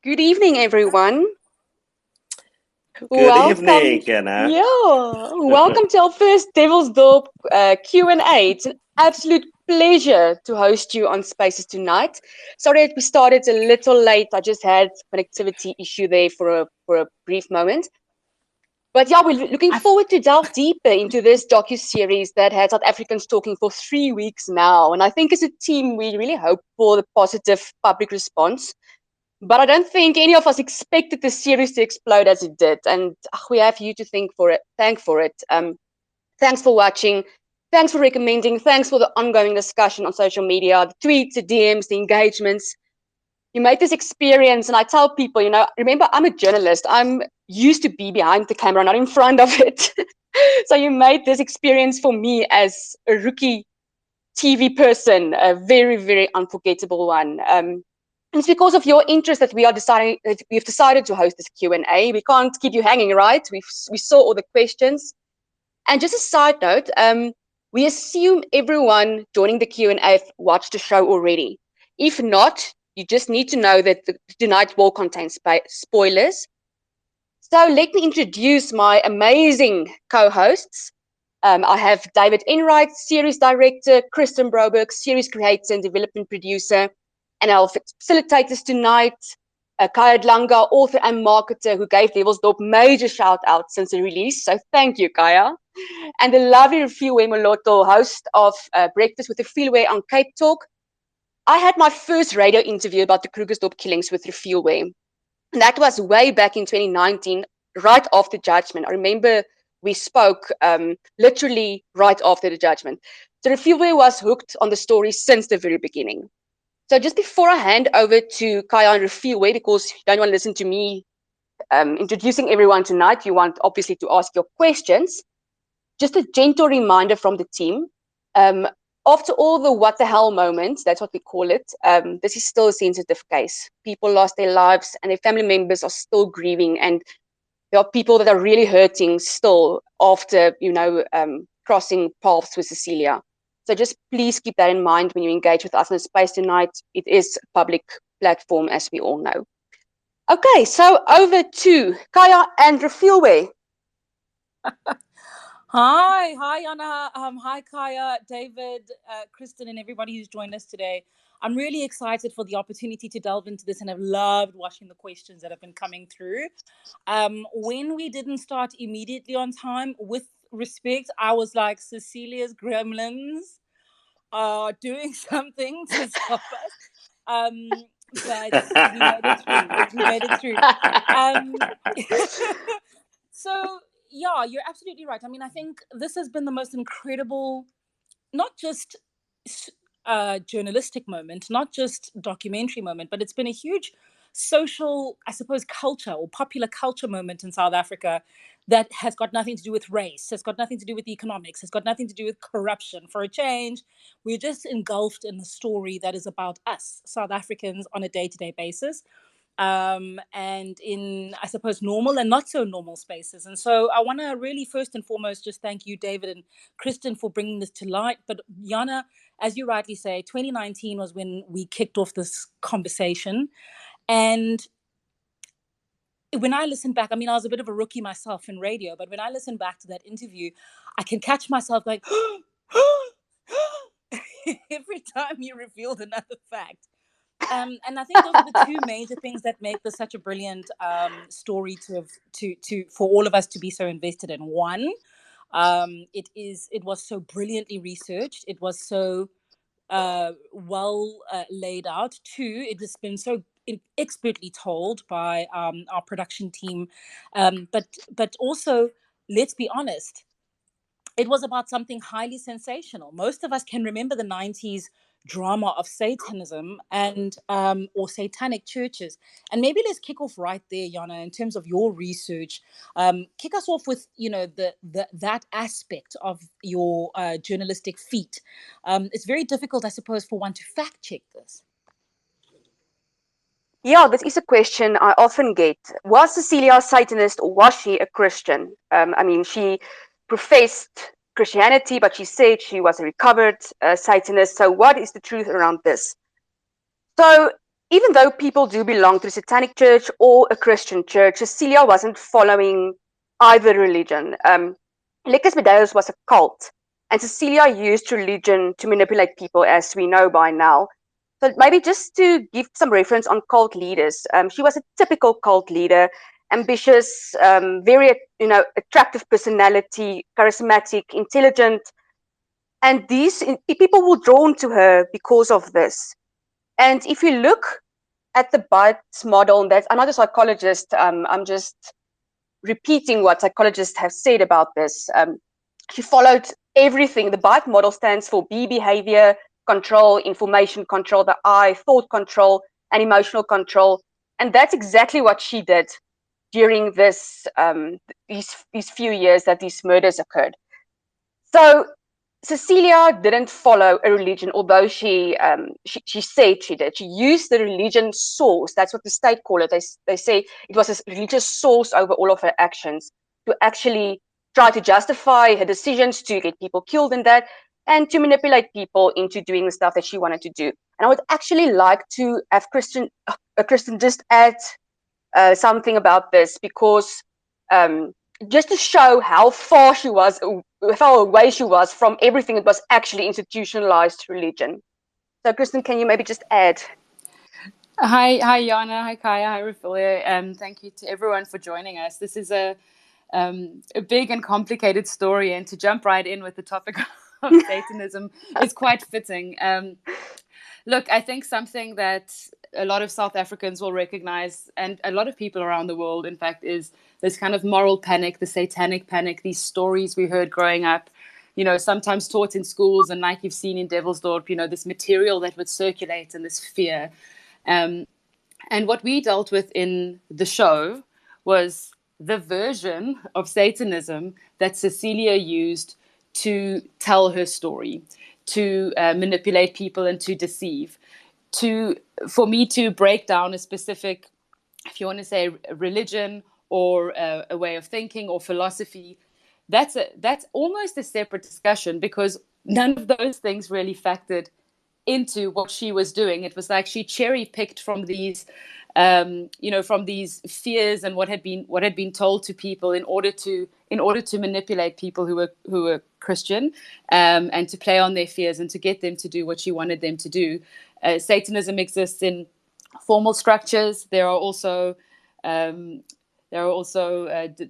Good evening, everyone. Good Welcome. evening, Kenna. Welcome to our first Devilsdorp Q&A. It's an absolute pleasure to host you on Spaces tonight. Sorry that we started a little late. I just had connectivity issue there for a brief moment. But yeah, we're looking I, forward to delve deeper into this docu-series that had South Africans talking for 3 weeks now. And I think as a team, we really hope for the positive public response. But I don't think any of us expected the series to explode as it did, and we have you to thank for it. Thanks for watching. Thanks for recommending. Thanks for the ongoing discussion on social media, the tweets, the DMs, the engagements. You made this experience, and I tell people, remember, I'm a journalist. I'm used to be behind the camera, not in front of it. So you made this experience for me as a rookie TV person a very, very unforgettable one. And it's because of your interest that we've decided to host this Q&A. We can't keep you hanging, right? We saw all the questions. And just a side note, we assume everyone joining the Q&A watched the show already. If not, you just need to know that tonight will contain spoilers. So let me introduce my amazing co-hosts. I have David Enright, series director, Kristen Broberg, series creator and development producer, and our facilitators tonight, Kaya Dlanga, author and marketer who gave Devilsdorp major shout out since the release. So thank you, Kaya. And the lovely Refiwe Moloto, host of Breakfast with Refiwe on Cape Talk. I had my first radio interview about the Krugersdorp killings with Refiwe. And that was way back in 2019, right after judgment. I remember we spoke literally right after the judgment. So Refiwe was hooked on the story since the very beginning. So just before I hand over to Kaya and Refiwe, because you don't want to listen to me introducing everyone tonight, you want obviously to ask your questions. Just a gentle reminder from the team. Um, After all the what the hell moments, that's what we call it, this is still a sensitive case. People lost their lives and their family members are still grieving. And there are people that are really hurting still after, crossing paths with Cecilia. So just please keep that in mind when you engage with us in the space tonight. It is a public platform, as we all know. Okay, so over to Kaya and Refiwe. hi, Anna. Hi, Kaya, David, Kristen, and everybody who's joined us today. I'm really excited for the opportunity to delve into this, and I've loved watching the questions that have been coming through. When we didn't start immediately on time, with respect, I was like, Cecilia's gremlins are doing something to stop us. But we made it through. We made it through. Um, so yeah, you're absolutely right. I mean, I think this has been the most incredible, not just journalistic moment, not just documentary moment, but it's been a huge social, I suppose, culture or popular culture moment in South Africa that has got nothing to do with race, has got nothing to do with economics, has got nothing to do with corruption. For a change, we're just engulfed in the story that is about us, South Africans, on a day-to-day basis, and in, I suppose, normal and not so normal spaces. And so I want to really first and foremost just thank you, David and Kristen, for bringing this to light. But Yana, as you rightly say, 2019 was when we kicked off this conversation. And when I listen back, I mean, I was a bit of a rookie myself in radio, but when I listen back to that interview, I can catch myself like, every time you revealed another fact. And I think those are the two major things that make this such a brilliant story to have to for all of us to be so invested in. One, it was so brilliantly researched. It was so well laid out. Two, it has been so expertly told by our production team. But also, let's be honest, it was about something highly sensational. Most of us can remember the 90s drama of Satanism and or satanic churches. And maybe let's kick off right there, Yana, in terms of your research. Kick us off with, the that aspect of your journalistic feat. It's very difficult, I suppose, for one to fact check this. Yeah, this is a question I often get. Was Cecilia a Satanist or was she a Christian? I mean, she professed Christianity, but she said she was a recovered Satanist. So, what is the truth around this? So, even though people do belong to a satanic church or a Christian church, Cecilia wasn't following either religion. Licus Medeus was a cult, and Cecilia used religion to manipulate people, as we know by now. So maybe just to give some reference on cult leaders, she was a typical cult leader, ambitious, very attractive personality, charismatic, intelligent, and these people were drawn to her because of this. And if you look at the Bites model, and that's, I'm not a psychologist, I'm just repeating what psychologists have said about this. She followed everything. The Bite model stands for B, behavior control, information control, the I, thought control, and emotional control. And that's exactly what she did during these few years that these murders occurred. So Cecilia didn't follow a religion, although she said she did. She used the religion source. That's what the state call it. They say it was a religious source over all of her actions to actually try to justify her decisions, to get people killed in that, and to manipulate people into doing the stuff that she wanted to do. And I would actually like to have Kristen just add something about this, because just to show how far she was, how far away she was from everything that was actually institutionalized religion. So, Kristen, can you maybe just add? Hi, Jana. Hi, Kaya. Hi, Rafilia. Thank you to everyone for joining us. This is a big and complicated story, and to jump right in with the topic of Satanism is quite fitting. Look, I think something that a lot of South Africans will recognize, and a lot of people around the world, in fact, is this kind of moral panic, the satanic panic, these stories we heard growing up, sometimes taught in schools, and like you've seen in Devilsdorp, this material that would circulate and this fear. And what we dealt with in the show was the version of Satanism that Cecilia used to tell her story, to manipulate people and to deceive. For me to break down a specific, if you want to say, religion or a way of thinking or philosophy, that's almost a separate discussion, because none of those things really factored into what she was doing. It was like she cherry picked from these, from these fears and what had been told to people in order to manipulate people who were Christian, and to play on their fears and to get them to do what she wanted them to do. Satanism exists in formal structures. There are also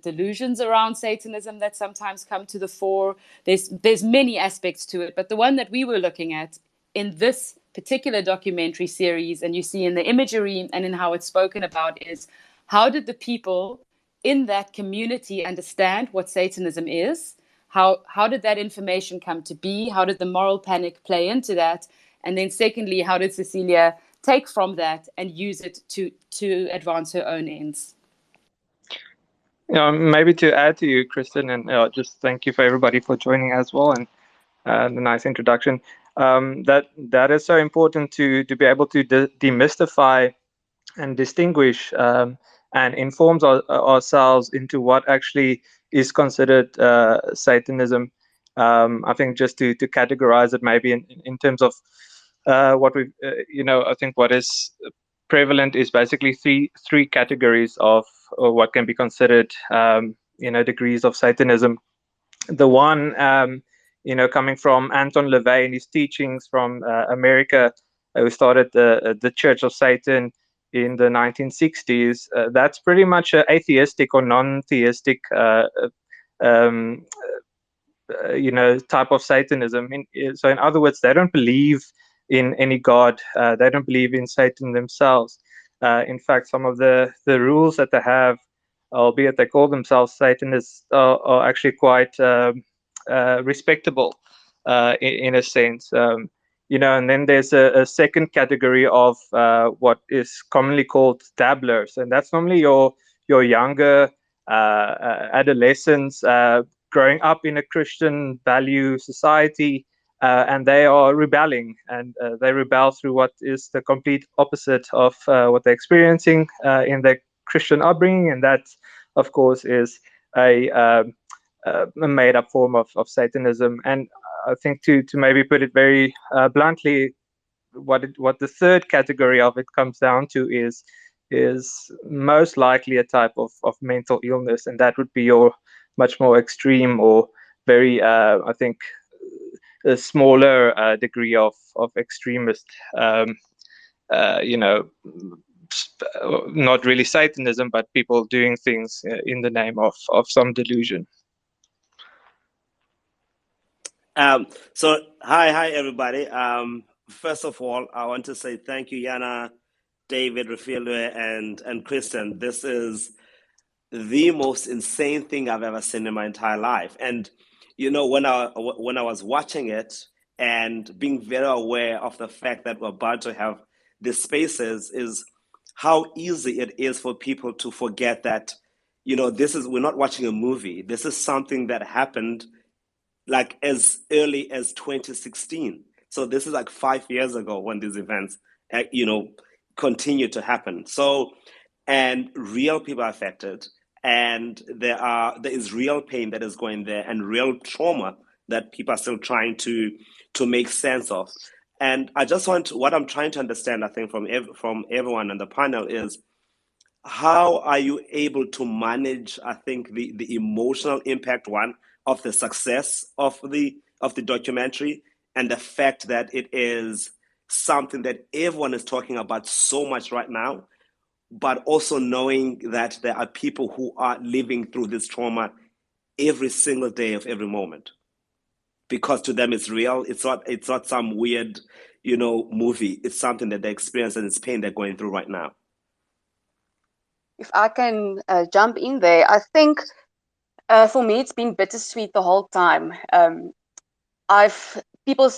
delusions around Satanism that sometimes come to the fore. There's many aspects to it, but the one that we were looking at in this particular documentary series, and you see in the imagery and in how it's spoken about, is how did the people in that community understand what Satanism is? How did that information come to be? How did the moral panic play into that? And then secondly, how did Cecilia take from that and use it to advance her own ends? Maybe to add to you, Kristen, and just thank you for everybody for joining as well, and the nice introduction. That is so important to be able to demystify and distinguish, and informs ourselves into what actually is considered Satanism. I think just to categorize it maybe in terms of what we, I think what is prevalent is basically three categories of what can be considered, degrees of Satanism. The one, coming from Anton LaVey and his teachings from America, who started the Church of Satan in the 1960s. That's pretty much an atheistic or non-theistic, type of Satanism. So, in other words, they don't believe in any god. They don't believe in Satan themselves. In fact, some of the rules that they have, albeit they call themselves Satanists, are actually quite respectable, in a sense. And then there's a second category of what is commonly called dabblers, and that's normally your younger adolescents, growing up in a Christian value society, and they are rebelling, and they rebel through what is the complete opposite of what they're experiencing in their Christian upbringing, and that, of course, is a made-up form of Satanism. And I think to maybe put it very bluntly, what the third category of it comes down to is most likely a type of mental illness, and that would be your much more extreme or very I think a smaller degree of extremist you know, not really Satanism, but people doing things in the name of some delusion. So hi everybody. First of all, I want to say thank you, Yana, David, Rafilwe, and Kristen. This is the most insane thing I've ever seen in my entire life. And you know, when I was watching it and being very aware of the fact that we're about to have these spaces, is how easy it is for people to forget that, you know, we're not watching a movie. This is something that happened like as early as 2016. So this is like 5 years ago when these events, you know, continue to happen. So, and real people are affected, and there is real pain that is going there, and real trauma that people are still trying to make sense of. And I just want what I'm trying to understand, I think, from everyone on the panel is, how are you able to manage, I think, the emotional impact, one, of the success of the documentary, and the fact that it is something that everyone is talking about so much right now, but also knowing that there are people who are living through this trauma every single day of every moment, because to them it's real. It's not some weird, you know, movie. It's something that they experience, and it's pain they're going through right now. If I can jump in there, I think for me it's been bittersweet the whole time. I've people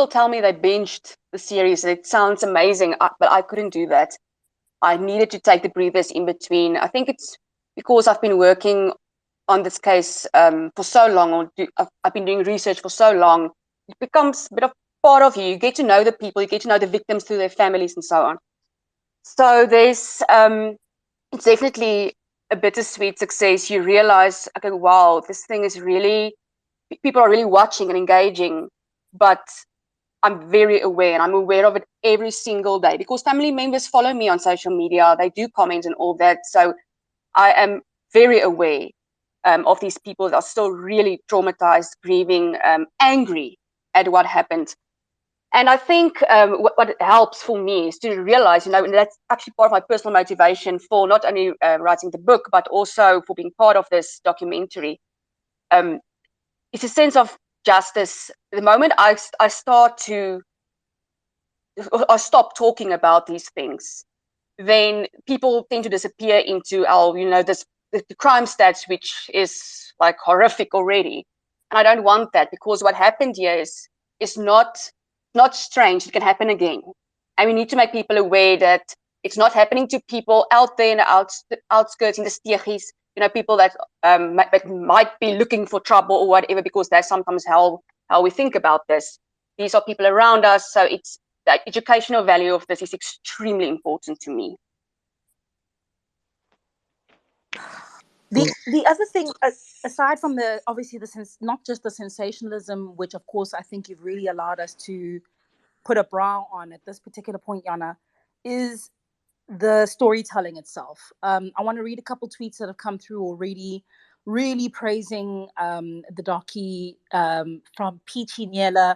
tell me they binged the series. It sounds amazing, but I couldn't do that. I needed to take the breathers in between. I think it's because I've been working on this case for so long, I've been doing research for so long. It becomes a bit of part of you. You get to know the people, you get to know the victims through their families and so on. So it's definitely a bittersweet success. You realize, okay, wow, this thing is really, people are really watching and engaging, but I'm very aware, and I'm aware of it every single day because family members follow me on social media. They do comment and all that. So I am very aware of these people that are still really traumatized, grieving, angry at what happened. And I think what helps for me is to realize, you know, and that's actually part of my personal motivation for not only writing the book, but also for being part of this documentary. It's a sense of justice. The moment I start to, or stop talking about these things, then people tend to disappear into our, you know, the crime stats, which is like horrific already. And I don't want that, because what happened here is not strange. It can happen again. And we need to make people aware that it's not happening to people out there in the outskirts, in the stegies, you know, people that might be looking for trouble or whatever, because that's sometimes how we think about this. These are people around us. So it's the educational value of this is extremely important to me. The other thing, aside from the obviously not just the sensationalism, which of course I think you've really allowed us to put a brow on at this particular point, Yana, is the storytelling itself. I want to read a couple tweets that have come through already, really praising the docu from Peachy Niela.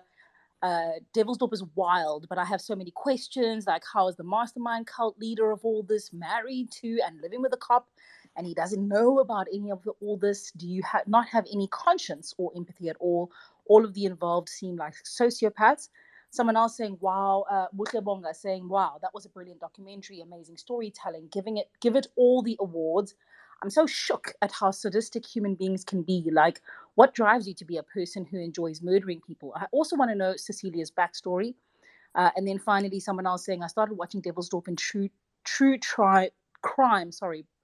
Devilsdorp is wild, but I have so many questions, like how is the mastermind cult leader of all this married to and living with a cop, and he doesn't know about any of all this? Do you not have any conscience or empathy at all? All of the involved seem like sociopaths. Someone else saying, wow, Mutlebonga saying, wow, that was a brilliant documentary, amazing storytelling, give it all the awards. I'm so shook at how sadistic human beings can be. Like, what drives you to be a person who enjoys murdering people? I also want to know Cecilia's backstory. And then finally, someone else saying, I started watching Devilsdorp and true crime,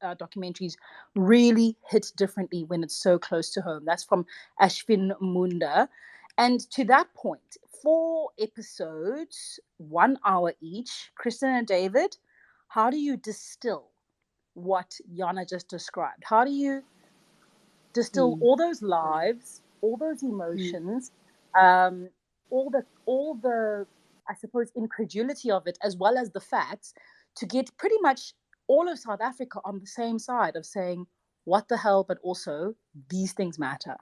documentaries really hit differently when it's so close to home. That's from Ashvin Munda. And to that point, 4 episodes, 1 hour each, Kristen and David, how do you distill what Yana just described? How do you distill all those lives, all those emotions, all the I suppose, incredulity of it, as well as the facts, to get pretty much all of South Africa on the same side of saying, what the hell, but also these things matter.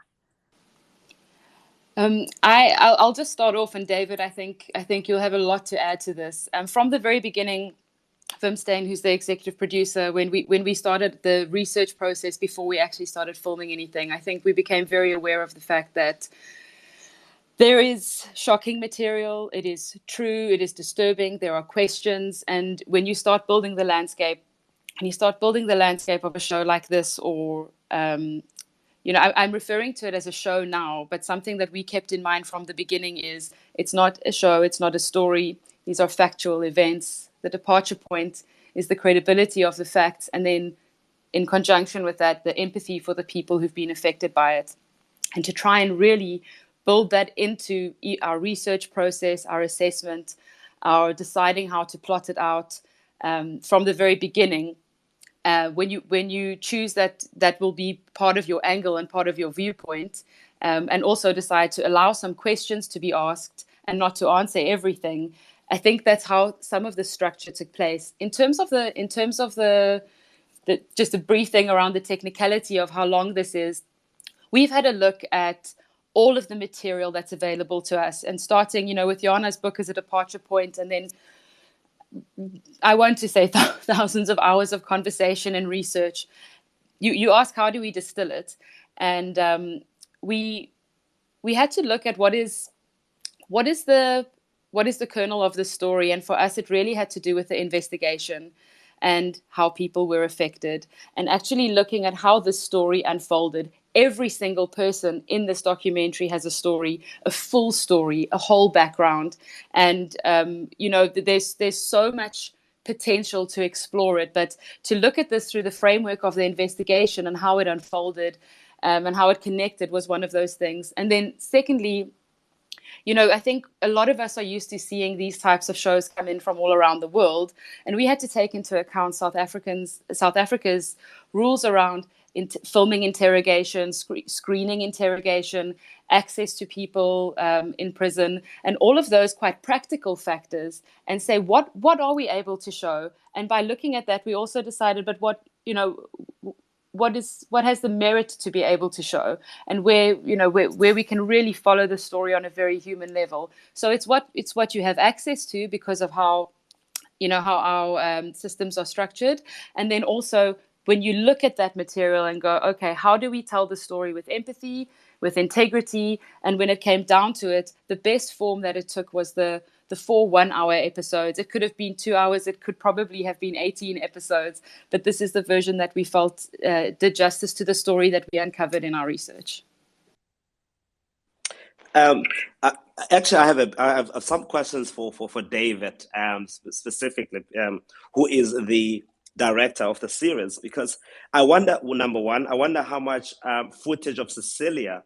I'll just start off, and David, I think you'll have a lot to add to this. From the very beginning, Wimstein, who's the executive producer, when we started the research process before we actually started filming anything, I think we became very aware of the fact that there is shocking material. It is true. It is disturbing. There are questions, and when you start building the landscape, of a show like this, or I'm referring to it as a show now, but something that we kept in mind from the beginning is it's not a show, it's not a story. These are factual events. The departure point is the credibility of the facts, and then in conjunction with that, the empathy for the people who've been affected by it. And to try and really build that into our research process, our assessment, our deciding how to plot it out from the very beginning. When you choose that will be part of your angle and part of your viewpoint, and also decide to allow some questions to be asked and not to answer everything, I think that's how some of the structure took place. In terms of the just a brief thing around the technicality of how long this is, we've had a look at all of the material that's available to us, and starting with Jana's book as a departure point, and then I want to say thousands of hours of conversation and research. You ask, how do we distill it? And we had to look at what is the kernel of the story. And for us, it really had to do with the investigation and how people were affected, and actually looking at how the story unfolded. Every single person in this documentary has a story, a full story, a whole background. And, there's so much potential to explore it. But to look at this through the framework of the investigation and how it unfolded and how it connected was one of those things. And then secondly, I think a lot of us are used to seeing these types of shows come in from all around the world, and we had to take into account South Africa's rules around filming interrogation, screening interrogation, access to people in prison, and all of those quite practical factors, and say what are we able to show. And by looking at that, we also decided, but what has the merit to be able to show, and where we can really follow the story on a very human level. So it's what you have access to because of how our systems are structured. And then also when you look at that material and go, okay, how do we tell the story with empathy, with integrity? And when it came down to it, the best form that it took was the 4 1-hour episodes. It could have been 2 hours. It could probably have been 18 episodes. But this is the version that we felt did justice to the story that we uncovered in our research. Actually, I have some questions for David specifically, who is the director of the series, because I wonder, number one, how much footage of Cecilia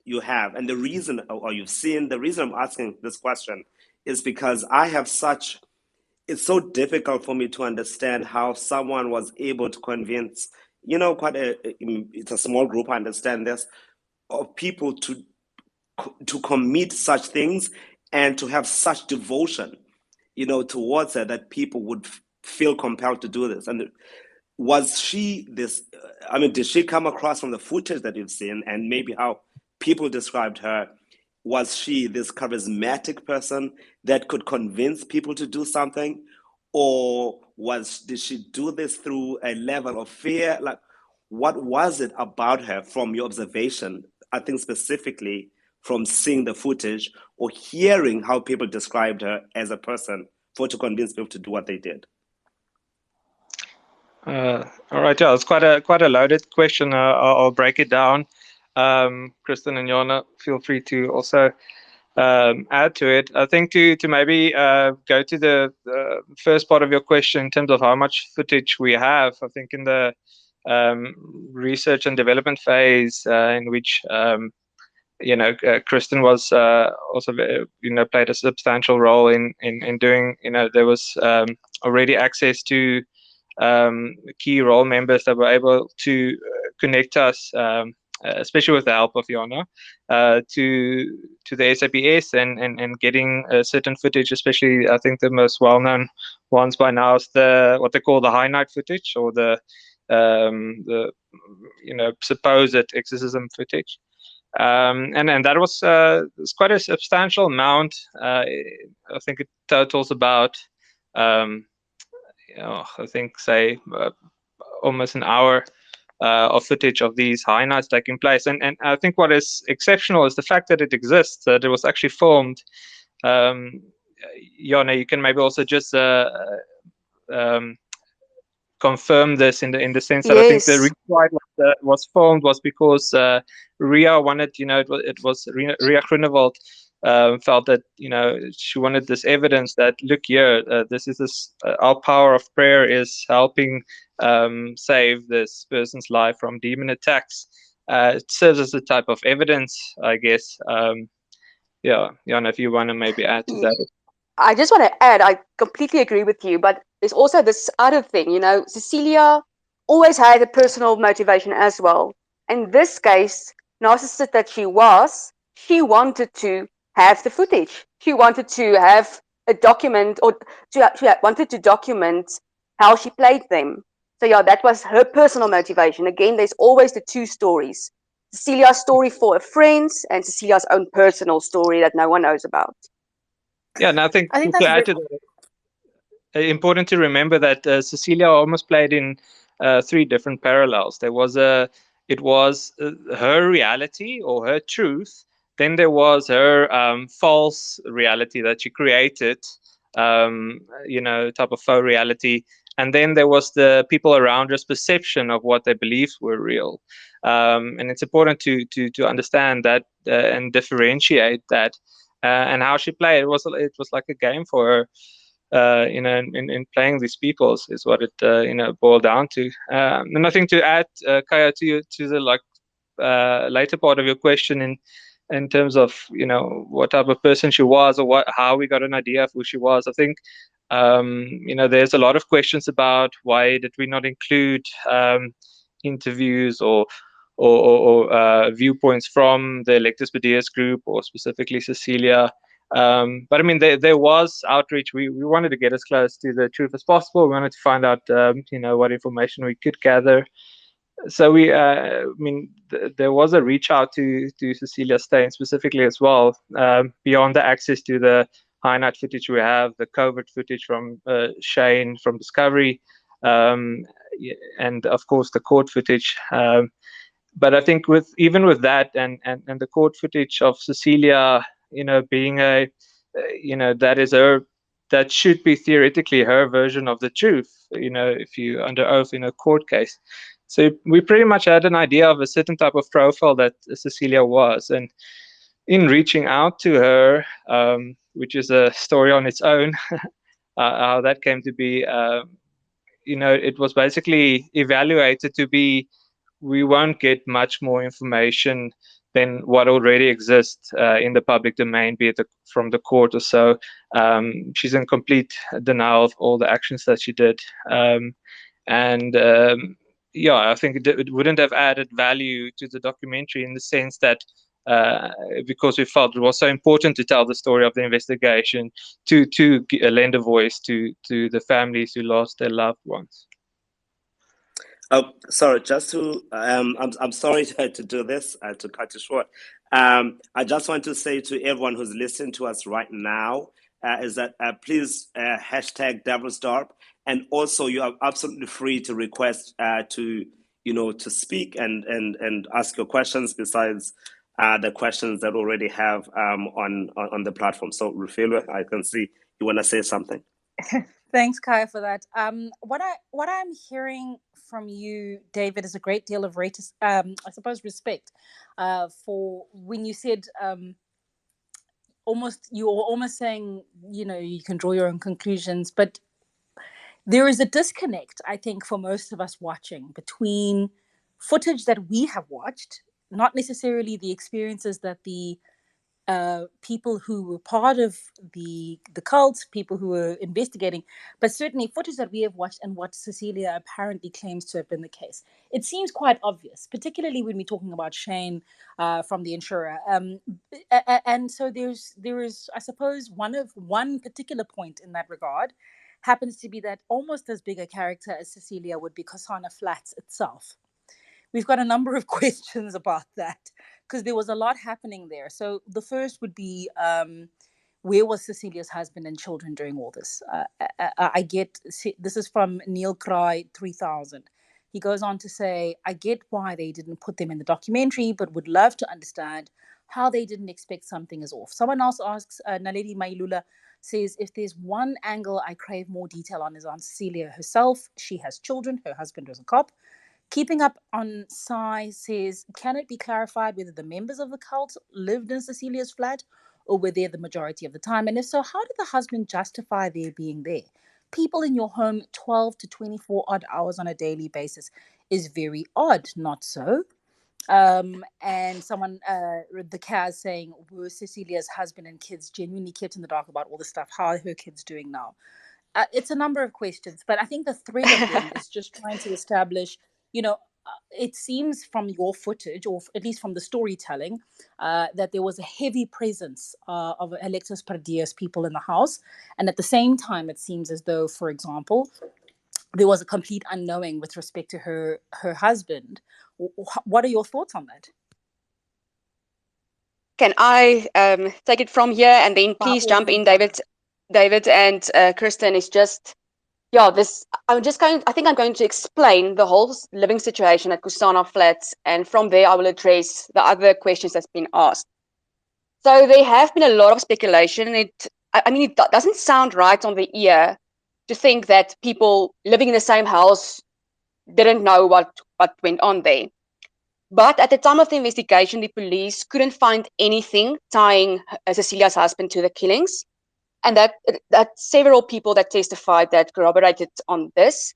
you have, and the reason, or you've seen. The reason I'm asking this question is because it's so difficult for me to understand how someone was able to convince, it's a small group, I understand this, of people to commit such things and to have such devotion, towards it, that people would feel compelled to do this. And was she this, did she come across from the footage that you've seen and maybe how people described her? Was she this charismatic person that could convince people to do something? Or did she do this through a level of fear? Like, what was it about her from your observation? I think specifically from seeing the footage or hearing how people described her as a person to convince people to do what they did. All right, yeah, it's quite a loaded question. I'll break it down. Kristen and Jana, feel free to also add to it. I think to maybe go to the first part of your question in terms of how much footage we have. I think in the research and development phase, in which Kristen was also played a substantial role in doing. There was already access to key role members that were able to connect us especially with the help of Jana, to the SAPS and getting certain footage. Especially, I think the most well-known ones by now is what they call the high night footage, or the supposed exorcism footage. And that was quite a substantial amount. I think it totals about I think say almost an hour of footage of these high nights taking place. And I think what is exceptional is the fact that it exists, that it was actually filmed. Jana, you can maybe also just um, confirm this in the sense that I think the Yes. reason why it was filmed was because Ria wanted, it was Ria Groenewald felt that she wanted this evidence that look here, our power of prayer is helping save this person's life from demon attacks. It serves as a type of evidence, I guess. Yeah, Jana, if you want to maybe add to that. I just want to add, I completely agree with you, but there's also this other thing, Cecilia always had a personal motivation as well. In this case, narcissist that she wanted to have the footage. She wanted to have a document, or she wanted to document how she played them. So yeah, that was her personal motivation. Again, there's always the two stories. Cecilia's story for her friends and Cecilia's own personal story that no one knows about. Yeah, and I think I think to that's add to that, important to remember that Cecilia almost played in three different parallels. It was her reality or her truth. Then there was her false reality that she created, type of faux reality. And then there was the people around her's perception of what they believed were real. And it's important to understand that and differentiate that. And how she played, it was like a game for her. In playing these peoples is what it boiled down to. And I think to add, Kaya, to the later part of your question in terms of what type of person she was, or how we got an idea of who she was. I think there's a lot of questions about why did we not include interviews or viewpoints from the Electus Bedias group, or specifically Cecilia. But I mean, there was outreach. We wanted to get as close to the truth as possible. We wanted to find out, what information we could gather. So there was a reach out to Cecilia Steyn specifically as well, beyond the access to the high night footage we have, the covert footage from Shane from Discovery, and of course the court footage. But I think even with that and the court footage of Cecilia, being that should be theoretically her version of the truth, if you under oath in a court case. So we pretty much had an idea of a certain type of profile that Cecilia was. And in reaching out to her, which is a story on its own, how that came to be, it was basically evaluated to be, we won't get much more information than what already exists in the public domain, be it from the court or so. She's in complete denial of all the actions that she did. I think it wouldn't have added value to the documentary in the sense that because we felt it was so important to tell the story of the investigation, to lend a voice to the families who lost their loved ones. Oh, sorry. Just to, I'm sorry to do this, to cut it short. I just want to say to everyone who's listening to us right now, is that please hashtag Devilsdorp, and also you are absolutely free to request to speak and ask your questions besides the questions that already have on the platform. So Rufilo, I can see you want to say something. Thanks, Kaya, for that. What I'm hearing from you, David, is a great deal of I suppose respect for when you said you were almost saying you can draw your own conclusions, but there is a disconnect, I think, for most of us watching between footage that we have watched, not necessarily the experiences that the people who were part of the cult, people who were investigating, but certainly footage that we have watched and what Cecilia apparently claims to have been the case. It seems quite obvious, particularly when we're talking about Shane from the insurer. And so there is, I suppose, one particular point in that regard happens to be that almost as big a character as Cecilia would be Kosana Flats itself. We've got a number of questions about that because there was a lot happening there. So the first would be, where was Cecilia's husband and children during all this? I get, this is from Neil Cry 3000. He goes on to say, I get why they didn't put them in the documentary, but would love to understand how they didn't expect something is off. Someone else asks, Naledi Mailula says, if there's one angle I crave more detail on is on Cecilia herself. She has children, her husband was a cop. Keeping up on Sai says, can it be clarified whether the members of the cult lived in Cecilia's flat or were there the majority of the time? And if so, how did the husband justify their being there? People in your home 12 to 24 odd hours on a daily basis is very odd, not so? And someone, the Kaz saying, were Cecilia's husband and kids genuinely kept in the dark about all this stuff? How are her kids doing now? It's a number of questions, but I think the thread of them is just trying to establish, it seems from your footage, or at least from the storytelling, that there was a heavy presence of Alexis Pardias people in the house. And at the same time, it seems as though, for example, there was a complete unknowing with respect to her husband. What are your thoughts on that? Can I take it from here, and then please jump in, David? David and Kristen is just, this. I think I'm going to explain the whole living situation at Kusana Flats, and from there I will address the other questions that's been asked. So there have been a lot of speculation. It doesn't sound right on the ear to think that people living in the same house didn't know what went on there. But at the time of the investigation, the police couldn't find anything tying Cecilia's husband to the killings. And that several people that testified that corroborated on this.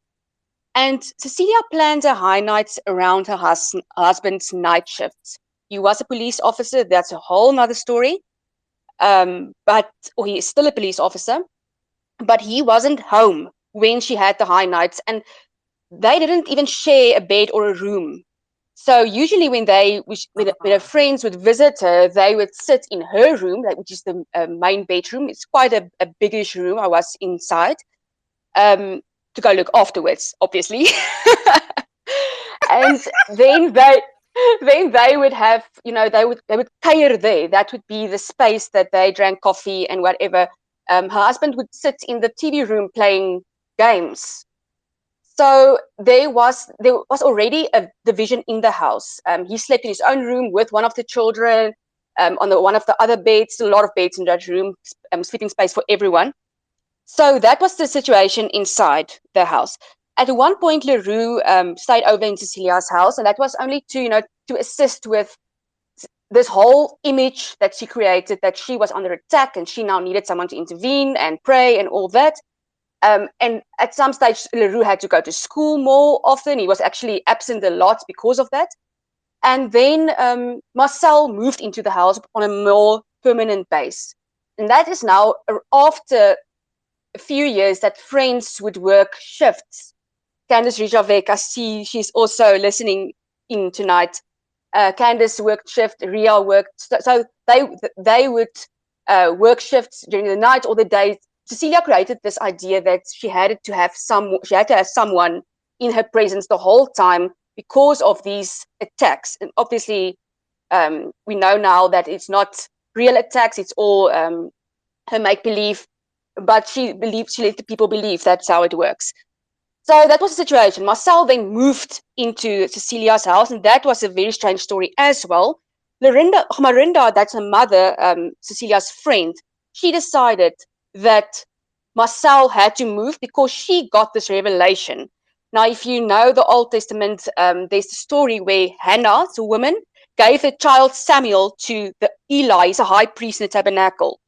And Cecilia planned her high nights around her husband's night shifts. He was a police officer. That's a whole nother story. He is still a police officer. But he wasn't home when she had the high nights. And they didn't even share a bed or a room. So usually when her friends would visit her, they would sit in her room, which is the main bedroom. It's quite a biggish room. I was inside to go look afterwards, obviously. And then they would have, they would cater there. That would be the space that they drank coffee and whatever. Her husband would sit in the TV room playing games. So there was already a division in the house. He slept in his own room with one of the children, on one of the other beds. A lot of beds in that room, sleeping space for everyone. So that was the situation inside the house. At one point, LaRue stayed over in Cecilia's house, and that was only to assist with this whole image that she created, that she was under attack and she now needed someone to intervene and pray and all that. And at some stage, LaRue had to go to school more often. He was actually absent a lot because of that. And then Marcel moved into the house on a more permanent base. And that is now after a few years that friends would work shifts. Candice Rijavec, I see she's also listening in tonight. Candice worked shift, Ria worked. So they would work shifts during the night or the day. Cecilia created this idea that she had to have someone in her presence the whole time because of these attacks. And obviously, we know now that it's not real attacks; it's all her make-believe. But she let the people believe that's how it works. So that was the situation. Marcel then moved into Cecilia's house, and that was a very strange story as well. Marinda, that's her mother, Cecilia's friend, she decided that Marcel had to move because she got this revelation. Now, if you know the Old Testament, there's a story where Hannah, the woman, gave her child Samuel to Eli, he's a high priest in the tabernacle.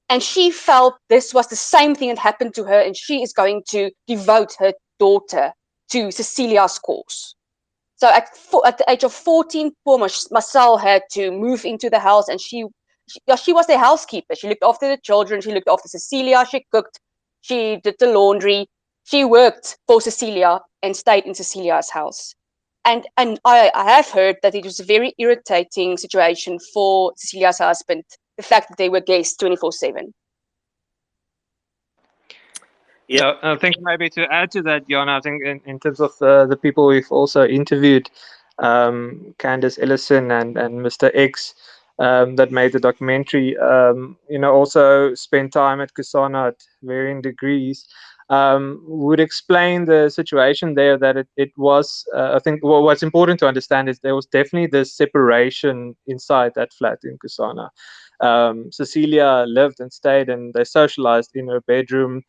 And she felt this was the same thing that happened to her, and she is going to devote her daughter to Cecilia's cause. So at the age of 14, poor Marcel had to move into the house, and she she was their housekeeper. She looked after the children. She looked after Cecilia. She cooked. She did the laundry. She worked for Cecilia and stayed in Cecilia's house. And I have heard that it was a very irritating situation for Cecilia's husband, the fact that they were guests 24/7. Yeah. I think maybe to add to that, Jan, I think in terms of the people we've also interviewed, Candace Ellison and Mr. X, that made the documentary, also spent time at Kusana at varying degrees, would explain the situation there, that it was, I think what's important to understand is there was definitely this separation inside that flat in Kusana. Cecilia lived and stayed and they socialized in her bedroom.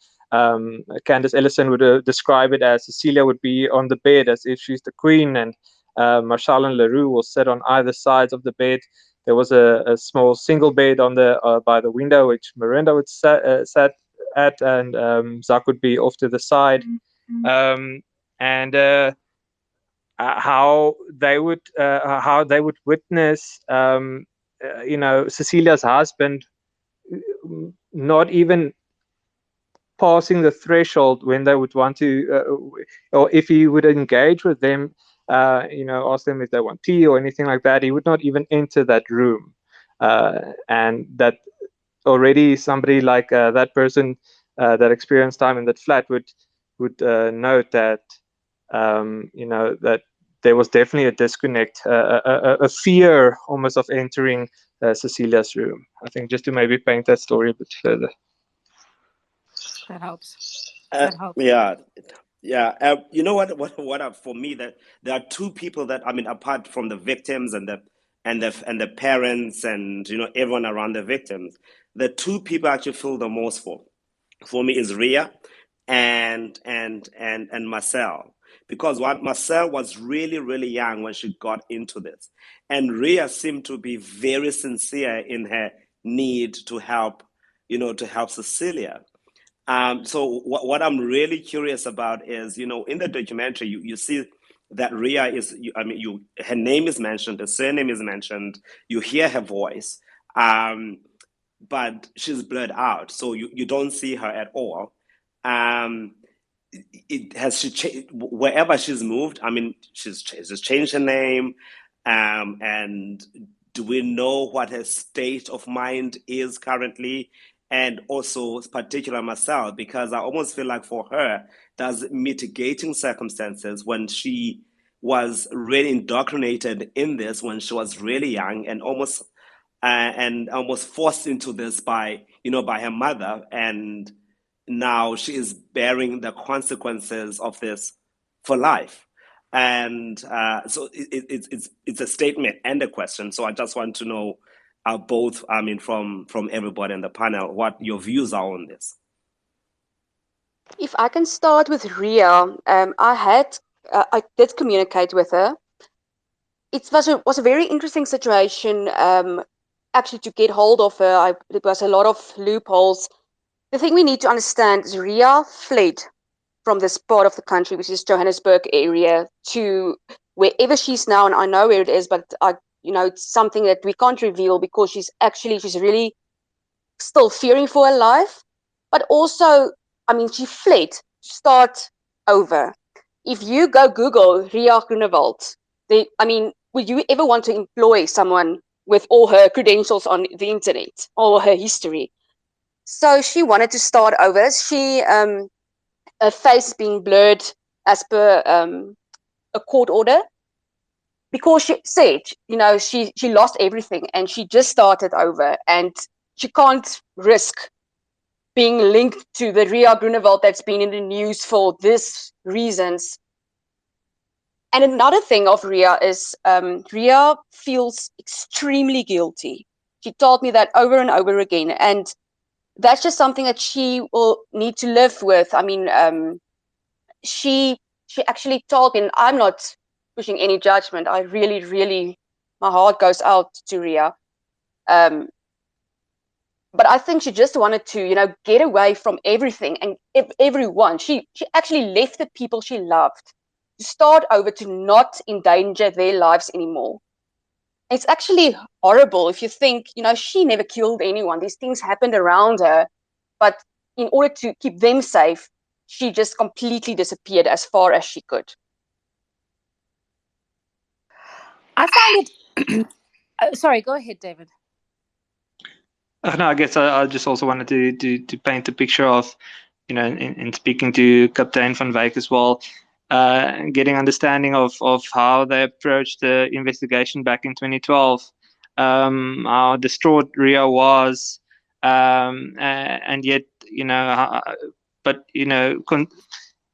Candace Ellison would describe it as Cecilia would be on the bed as if she's the queen, and Marshall and LaRue will sit on either sides of the bed. There was a small single bed on the by the window, which Miranda would sat at, and Zach would be off to the side. And how they would witness, Cecilia's husband not even passing the threshold when they would want to, or if he would engage with them, ask them if they want tea or anything like that, he would not even enter that room. And that already somebody like that person that experienced time in that flat would note that, that there was definitely a disconnect, a fear almost of entering Cecilia's room. I think just to maybe paint that story a bit further. That helps. That helps. Yeah. You know what? For me, that there are two people that, I mean, apart from the victims and the parents and everyone around the victims, the two people I actually feel the most for me is Ria and Marcel. Because Marcel was really, really young when she got into this, and Ria seemed to be very sincere in her need to help, Cecilia. So what I'm really curious about is, in the documentary, you see that Ria is, her name is mentioned, the surname is mentioned, you hear her voice, but she's blurred out, so you don't see her at all. Wherever she's moved? I mean, she's changed her name, and do we know what her state of mind is currently? And also, particular myself, because I almost feel like for her, there's mitigating circumstances when she was really indoctrinated in this when she was really young, and almost forced into this by her mother, and now she is bearing the consequences of this for life. And so it's a statement and a question. So I just want to know both, I mean, from everybody in the panel, what your views are on this. If I can start with Ria, I did communicate with her. It was a very interesting situation. Actually, to get hold of her, there was a lot of loopholes. The thing we need to understand is Ria fled from this part of the country, which is Johannesburg area, to wherever she's now, and I know where it is, but it's something that we can't reveal because she's really still fearing for her life. But also, I mean, she fled to start over. If you go Google Ria Groenewald, would you ever want to employ someone with all her credentials on the internet or her history? So she wanted to start over. Her face being blurred as per a court order, because she said, she lost everything and she just started over, and she can't risk being linked to the Ria Groenewald that's been in the news for these reasons. And another thing of Ria is Ria feels extremely guilty. She told me that over and over again, and that's just something that she will need to live with. I mean, she actually told me, and I'm not pushing any judgment, I really, really, my heart goes out to Ria. But I think she just wanted to, get away from everything and everyone. She actually left the people she loved to start over, to not endanger their lives anymore. It's actually horrible if you think, she never killed anyone. These things happened around her. But in order to keep them safe, she just completely disappeared as far as she could. I find it. Sorry, go ahead, David. No, I guess I just also wanted to paint a picture of, in speaking to Captain van Wyk as well, getting understanding of how they approached the investigation back in 2012, how distraught Ria was, and yet, but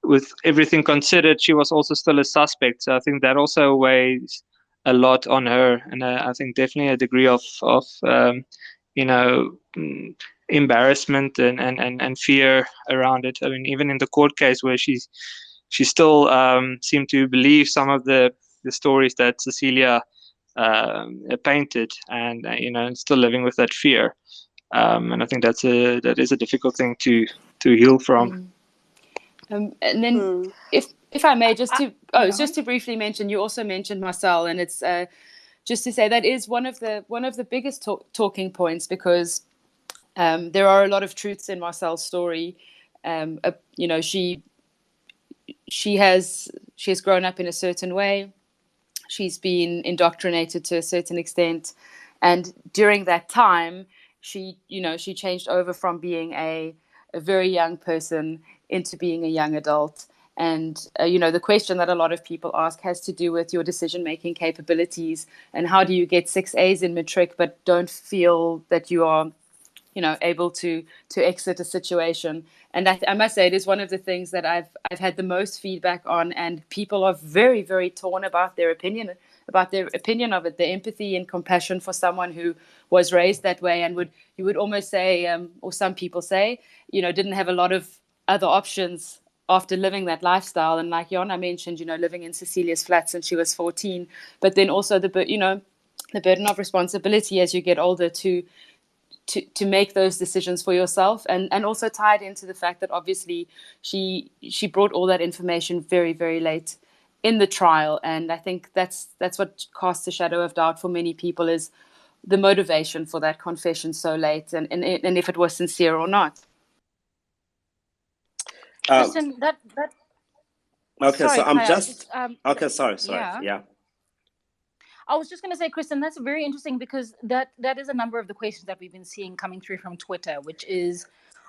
with everything considered, she was also still a suspect. So I think that also weighs a lot on her, and I think definitely a degree of you know embarrassment and fear around it. I mean, even in the court case where she still seemed to believe some of the stories that Cecilia painted, and still living with that fear. And I think that is a difficult thing to heal from. And then, if I may, just to briefly mention, you also mentioned Marcel, and it's just to say that is one of the biggest talking points, because there are a lot of truths in Marcel's story. She has grown up in a certain way. She's been indoctrinated to a certain extent, and during that time, she changed over from being a very young person into being a young adult. And the question that a lot of people ask has to do with your decision-making capabilities, and how do you get 6 A's in matric but don't feel that you are able to exit a situation. And I must say, it is one of the things that I've had the most feedback on, and people are very, very torn about their opinion of it. The empathy and compassion for someone who was raised that way, and you would almost say, or some people say, didn't have a lot of other options after living that lifestyle. And like Jana mentioned, living in Cecilia's flat since she was 14, but then also the burden of responsibility as you get older to make those decisions for yourself, and also tied into the fact that obviously she brought all that information very, very late in the trial. And I think that's what casts a shadow of doubt for many people, is the motivation for that confession so late, and if it was sincere or not. Kristen, that okay, sorry, so I'm Kaya, just okay. Sorry. Yeah. I was just going to say, Kristen, that's very interesting, because that is a number of the questions that we've been seeing coming through from Twitter, which is,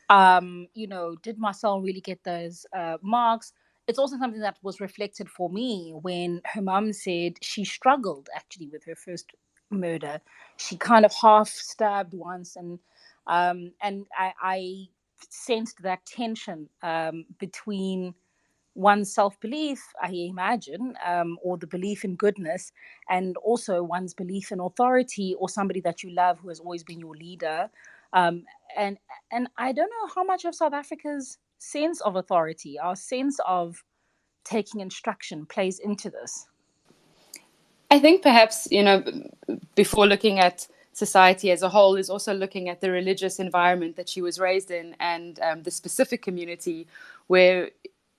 did Marcel really get those marks? It's also something that was reflected for me when her mum said she struggled actually with her first murder. She kind of half stabbed once, and I sensed that tension between one's self-belief, I imagine, or the belief in goodness, and also one's belief in authority, or somebody that you love who has always been your leader. And I don't know how much of South Africa's sense of authority, our sense of taking instruction, plays into this. I think perhaps, before looking at society as a whole, is also looking at the religious environment that she was raised in, and the specific community where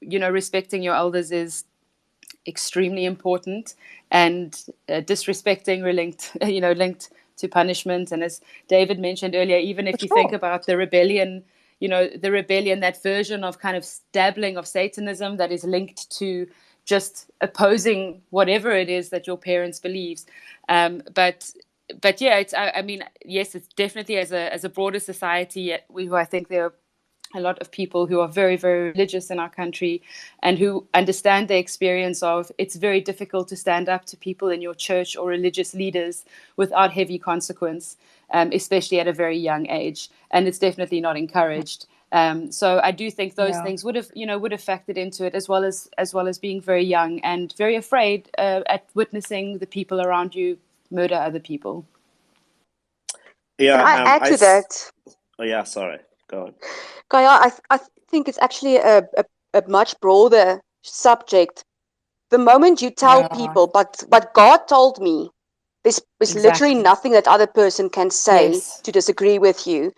respecting your elders is extremely important, and disrespecting linked to punishment. And as David mentioned earlier, even if you think about the rebellion, that version of kind of dabbling of Satanism that is linked to just opposing whatever it is that your parents believes. But yeah, I mean, yes, it's definitely as a broader society, who I think there are a lot of people who are very, very religious in our country, and who understand the experience of, it's very difficult to stand up to people in your church or religious leaders without heavy consequence, especially at a very young age. And it's definitely not encouraged. So I do think those things would have factored into it, as well as being very young and very afraid at witnessing the people around you murder other people. Yeah. Can I add to that? Oh yeah, sorry. Go on. Kaya, I think it's actually a much broader subject. The moment you tell people, but God told me, there's literally nothing that other person can say to disagree with you.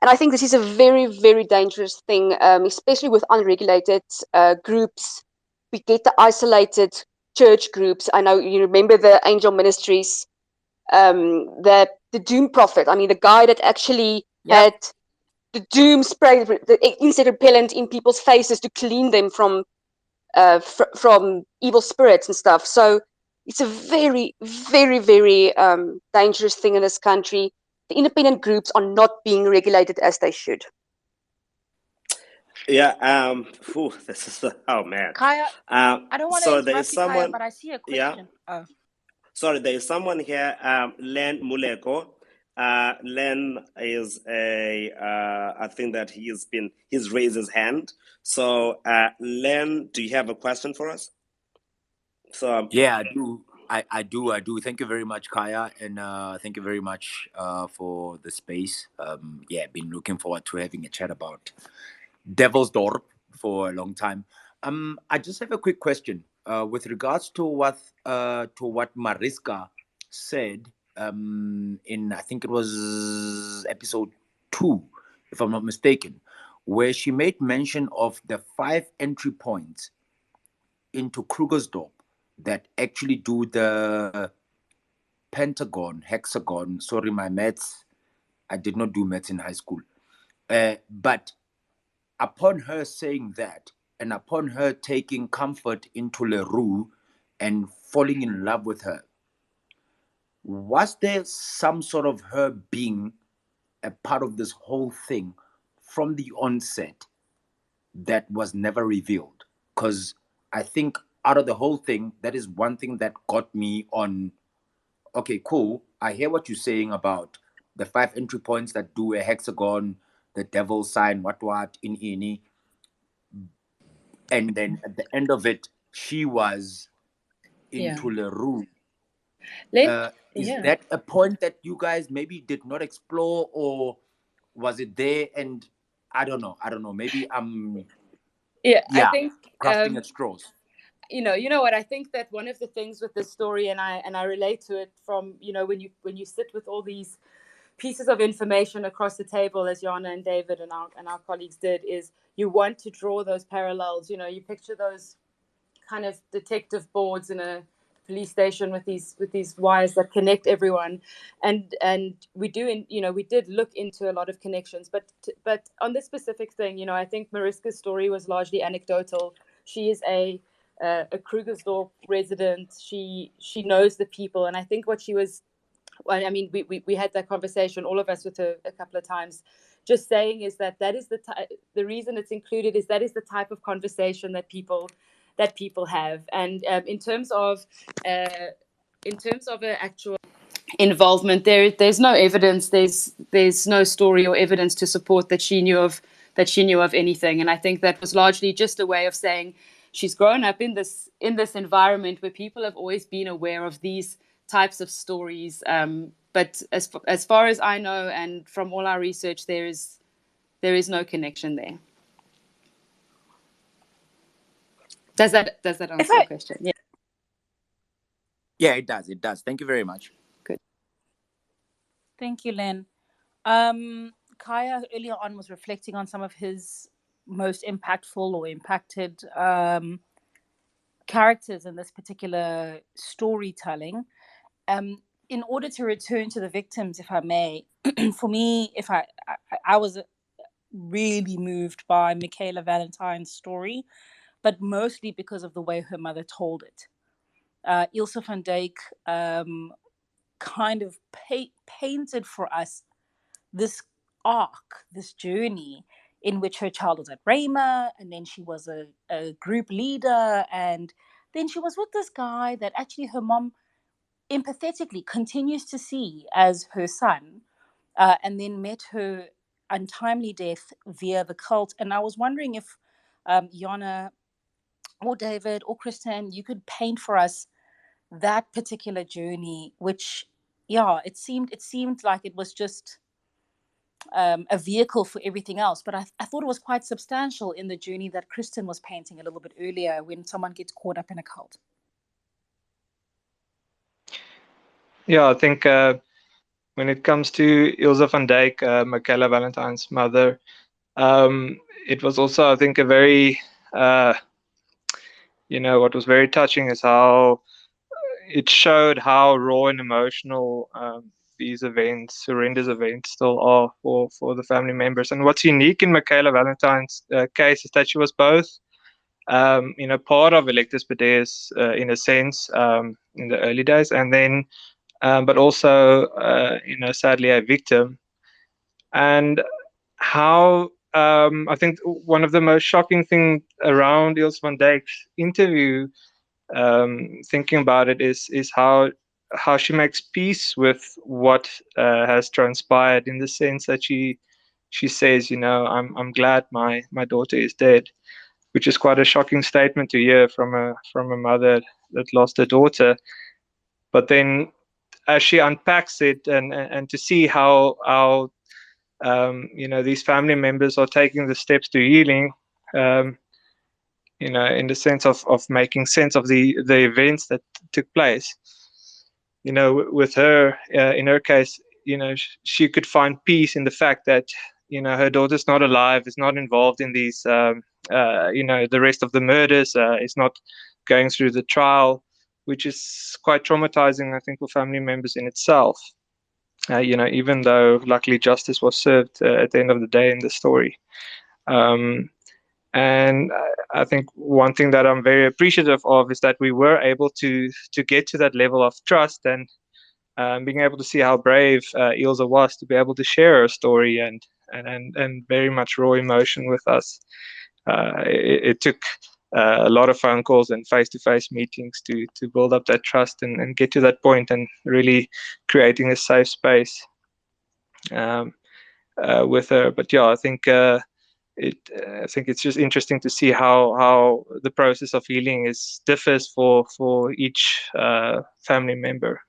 And I think this is a very, very dangerous thing, especially with unregulated groups. We get the isolated church groups. I know you remember the angel ministries the doom prophet. I mean, the guy that actually had the doom spray, the insect repellent in people's faces to clean them from evil spirits and stuff. So it's a very, very, very dangerous thing in this country. The independent groups are not being regulated as they should. Yeah. This is oh man. Kaya, I don't want to So there is interrupt you, Kaya, someone. but I see a Yeah. question. Oh. Sorry, there is someone here. Len Muleko. Len is I think that he's raised his hand. So Len, do you have a question for us? So yeah, I do. Thank you very much, Kaya, and thank you very much for the space. Yeah, been looking forward to having a chat about Devilsdorp for a long time. I just have a quick question with regards to what Mariska said in, I think it was episode 2, if I'm not mistaken, where she made mention of the 5 entry points into Krugersdorp that actually do the pentagon, hexagon. Sorry, my maths. I did not do maths in high school. But upon her saying that, and upon her taking comfort into Leroux and falling in love with her, was there some sort of her being a part of this whole thing from the onset that was never revealed? Because I think out of the whole thing, that is one thing that got me on, okay, cool. I hear what you're saying about the 5 entry points that do a hexagon, the devil sign, what, in any. And then at the end of it, she was into Leroux. Is that a point that you guys maybe did not explore, or was it there? And I don't know. Maybe I'm I think grasping at straws. You know what, I think that one of the things with this story, and I relate to it from, when you sit with all these pieces of information across the table, as Jana and David and our colleagues did, is you want to draw those parallels. You picture those kind of detective boards in a police station with these wires that connect everyone, and we did look into a lot of connections, but on this specific thing, I think Mariska's story was largely anecdotal. She is a Krugersdorp resident. She knows the people, and I think what she was, I mean, we had that conversation, all of us, with her a couple of times, just saying is that is the reason it's included is that is the type of conversation that people have. And in terms of an actual involvement, there's no evidence, there's no story or evidence to support that she knew of anything. And I think that was largely just a way of saying she's grown up in this environment where people have always been aware of these types of stories, but as far as I know, and from all our research, there is no connection there. Does that answer your question? Yeah, it does. Thank you very much. Good. Thank you, Len. Kaya earlier on was reflecting on some of his most impactful or impacted characters in this particular storytelling. In order to return to the victims, if I may, for me, I was really moved by Michaela Valentine's story, but mostly because of the way her mother told it. Ilse van Dijk kind of painted for us this arc, this journey in which her child was at Rayma, and then she was a group leader, and then she was with this guy that actually her mom empathetically continues to see as her son, and then met her untimely death via the cult. And I was wondering if Jana or David or Kristen, you could paint for us that particular journey, which, it seemed like it was just a vehicle for everything else. But I thought it was quite substantial in the journey that Kristen was painting a little bit earlier when someone gets caught up in a cult. Yeah, I think when it comes to Ilse van Dijk, Michaela Valentine's mother, it was also, I think, a very, what was very touching is how, it showed how raw and emotional these events, horrendous events, still are for the family members. And what's unique in Michaela Valentine's case is that she was both, part of Electus Pedeas in a sense in the early days, and then, but also, sadly a victim. And how I think one of the most shocking things around Ilse van Dijk's interview, thinking about it, is how she makes peace with what has transpired, in the sense that she says, I'm glad my daughter is dead, which is quite a shocking statement to hear from a mother that lost her daughter. But then, as she unpacks it, and to see how these family members are taking the steps to healing, in the sense of making sense of the events that took place. With her, in her case, she could find peace in the fact that, her daughter's not alive, is not involved in these, the rest of the murders, is not going through the trial, which is quite traumatizing, I think, for family members in itself. Even though luckily justice was served at the end of the day in the story. And I think one thing that I'm very appreciative of is that we were able to get to that level of trust, and being able to see how brave Ilse was to be able to share her story, and very much raw emotion with us. It took a lot of phone calls and face-to-face meetings to build up that trust, and get to that point, and really creating a safe space with her. But yeah, I think I think it's just interesting to see how the process of healing differs for each family member.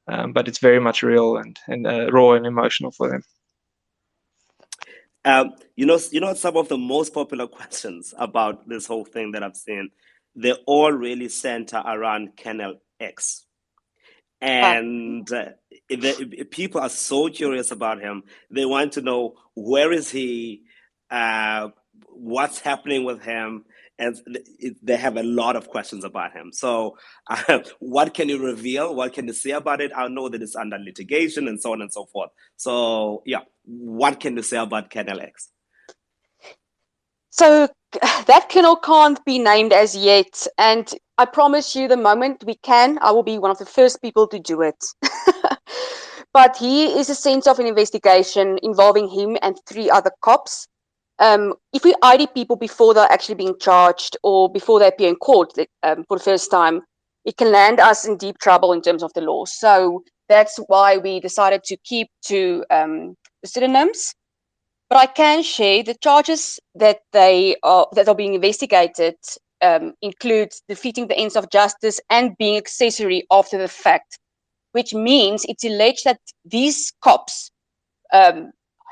But it's very much real and raw and emotional for them. Some of the most popular questions about this whole thing that I've seen, they all really center around Kennel X. And people are so curious about him. They want to know, where is he? What's happening with him? And they have a lot of questions about him. So what can you reveal? What can you say about it? I know that it's under litigation and so on and so forth. So yeah, what can you say about Kennel X? So that kennel can't be named as yet. And I promise you, the moment we can, I will be one of the first people to do it. But he is a sense of an investigation involving him and 3 other cops. If we ID people before they're actually being charged, or before they appear in court for the first time, it can land us in deep trouble in terms of the law. So that's why we decided to keep to the pseudonyms. But I can share the charges that are being investigated include defeating the ends of justice and being accessory after the fact, which means it's alleged that these cops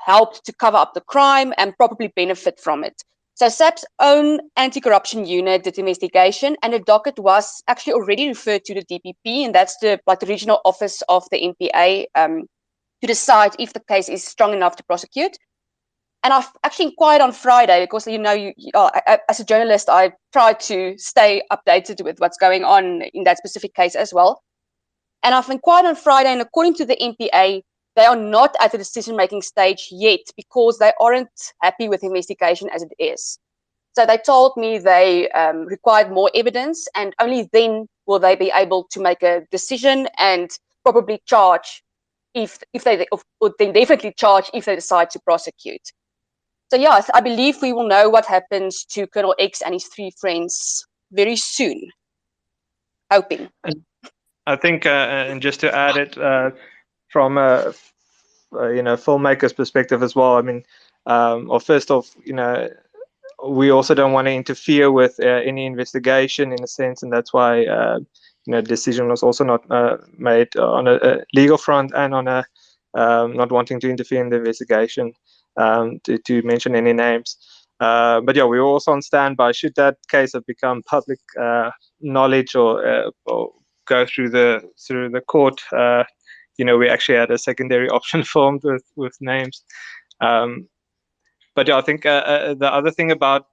helped to cover up the crime and probably benefit from it. So SAP's own anti-corruption unit did investigation, and the docket was actually already referred to the DPP, and that's the regional office of the NPA, to decide if the case is strong enough to prosecute. And I've actually inquired on Friday because, as a journalist, I try to stay updated with what's going on in that specific case as well. And I've inquired on Friday, and according to the NPA, they are not at the decision-making stage yet because they aren't happy with the investigation as it is. So they told me they required more evidence, and only then will they be able to make a decision and probably charge if they, or then definitely charge if they decide to prosecute. So yes, I believe we will know what happens to Colonel X and his 3 friends very soon. Hoping. I think, and just to add it from a filmmaker's perspective as well. I mean, or first off, we also don't want to interfere with any investigation in a sense, and that's why decision was also not made on a legal front, and on a not wanting to interfere in the investigation, to mention any names. But yeah, we were also on standby should that case have become public knowledge, or go through the court. We actually had a secondary option formed with names. But yeah, I think the other thing about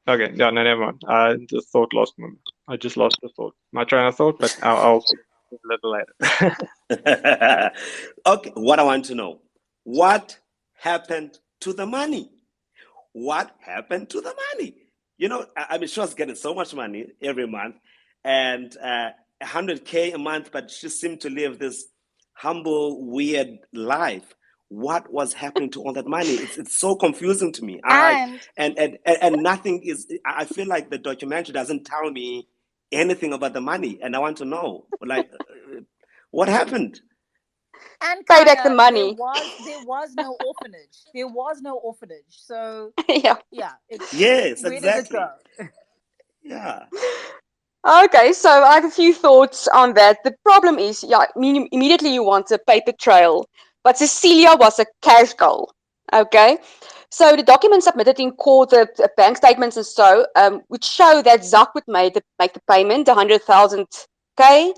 Okay, yeah, no, never mind. I just thought lost. I just lost the thought, my train of thought, but I'll a little later. Okay, what I want to know, what happened to the money? What happened to the money? You know, I mean, she was getting so much money every month, and 100K a month, but she seemed to live this humble, weird life. What was happening to all that money? It's so confusing to me. And And nothing is. I feel like the documentary doesn't tell me anything about the money, and I want to know, like, what happened? Pay back the Kaya, money. there was no orphanage. There was no orphanage. So Yeah. yeah, it Yes, where did it go? exactly. Yeah. Okay, so I have a few thoughts on that. The problem is, yeah, immediately you want a paper trail, but Cecilia was a cash goal. Okay, so the documents submitted in court, the bank statements and so, would show that Zak would make the payment, 100,000 K,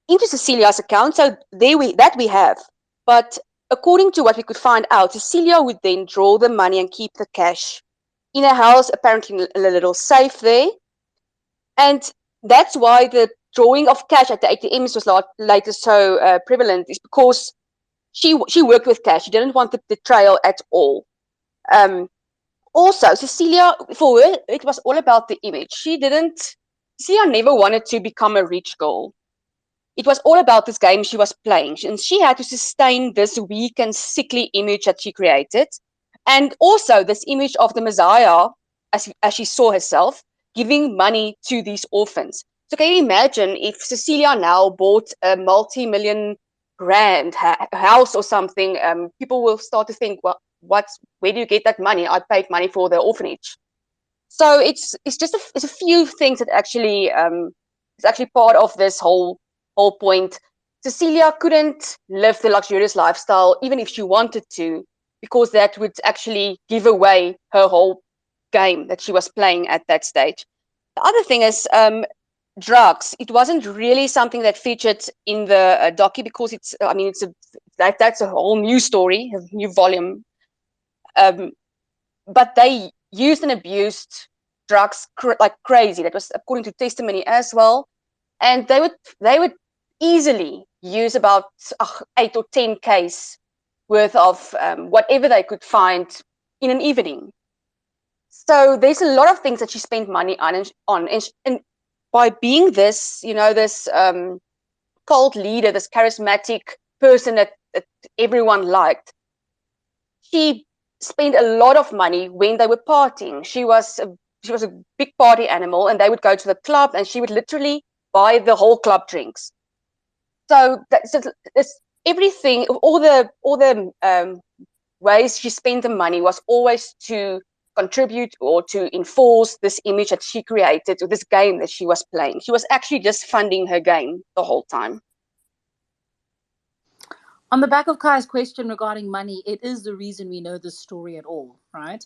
into Cecilia's account. So we have. But according to what we could find out, Cecilia would then draw the money and keep the cash in a house, apparently a little safe there. And that's why the drawing of cash at the ATMs was later so prevalent, is because she worked with cash. She didn't want the trail at all. Um, Also, Cecilia, for her, it was all about the image. Cecilia never wanted to become a rich girl. It was all about this game she was playing, and she had to sustain this weak and sickly image that she created, and also this image of the Messiah, as she saw herself, giving money to these orphans. So can you imagine if Cecilia now bought a multi-million rand house or something? People will start to think, well, where do you get that money? I paid money for the orphanage. So it's a few things that actually is actually part of this whole point. Cecilia couldn't live the luxurious lifestyle even if she wanted to, because that would actually give away her whole game that she was playing at that stage. The other thing is drugs. It wasn't really something that featured in the docu, because that's a whole new story, a new volume. Um, but they used and abused drugs like crazy. That was according to testimony as well. And they would easily use about 8 or 10 case worth of whatever they could find in an evening. So there's a lot of things that she spent money and by being this, this cult leader, this charismatic person that everyone liked, she spent a lot of money when they were partying. She was a big party animal, and they would go to the club, and she would literally buy the whole club drinks. So that's everything. All the ways she spent the money was always to contribute or to enforce this image that she created, or this game that she was playing. She was actually just funding her game the whole time. On the back of Kai's question regarding money, it is the reason we know this story at all, right?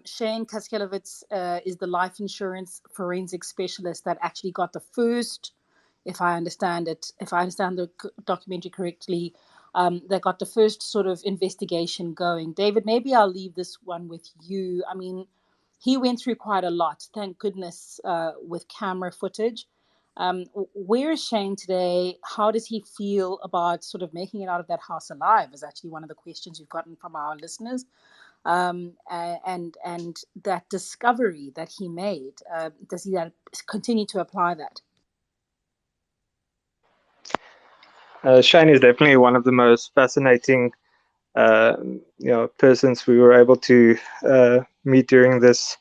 Shane Kaskelowitz is the life insurance forensic specialist that actually got the first, if I understand the documentary correctly, that got the first sort of investigation going. David, maybe I'll leave this one with you. I mean, he went through quite a lot, thank goodness, with camera footage. Where is Shane today? How does he feel about sort of making it out of that house alive? Is actually one of the questions we've gotten from our listeners. And that discovery that he made, does he continue to apply that? Shane is definitely one of the most fascinating, persons we were able to meet during this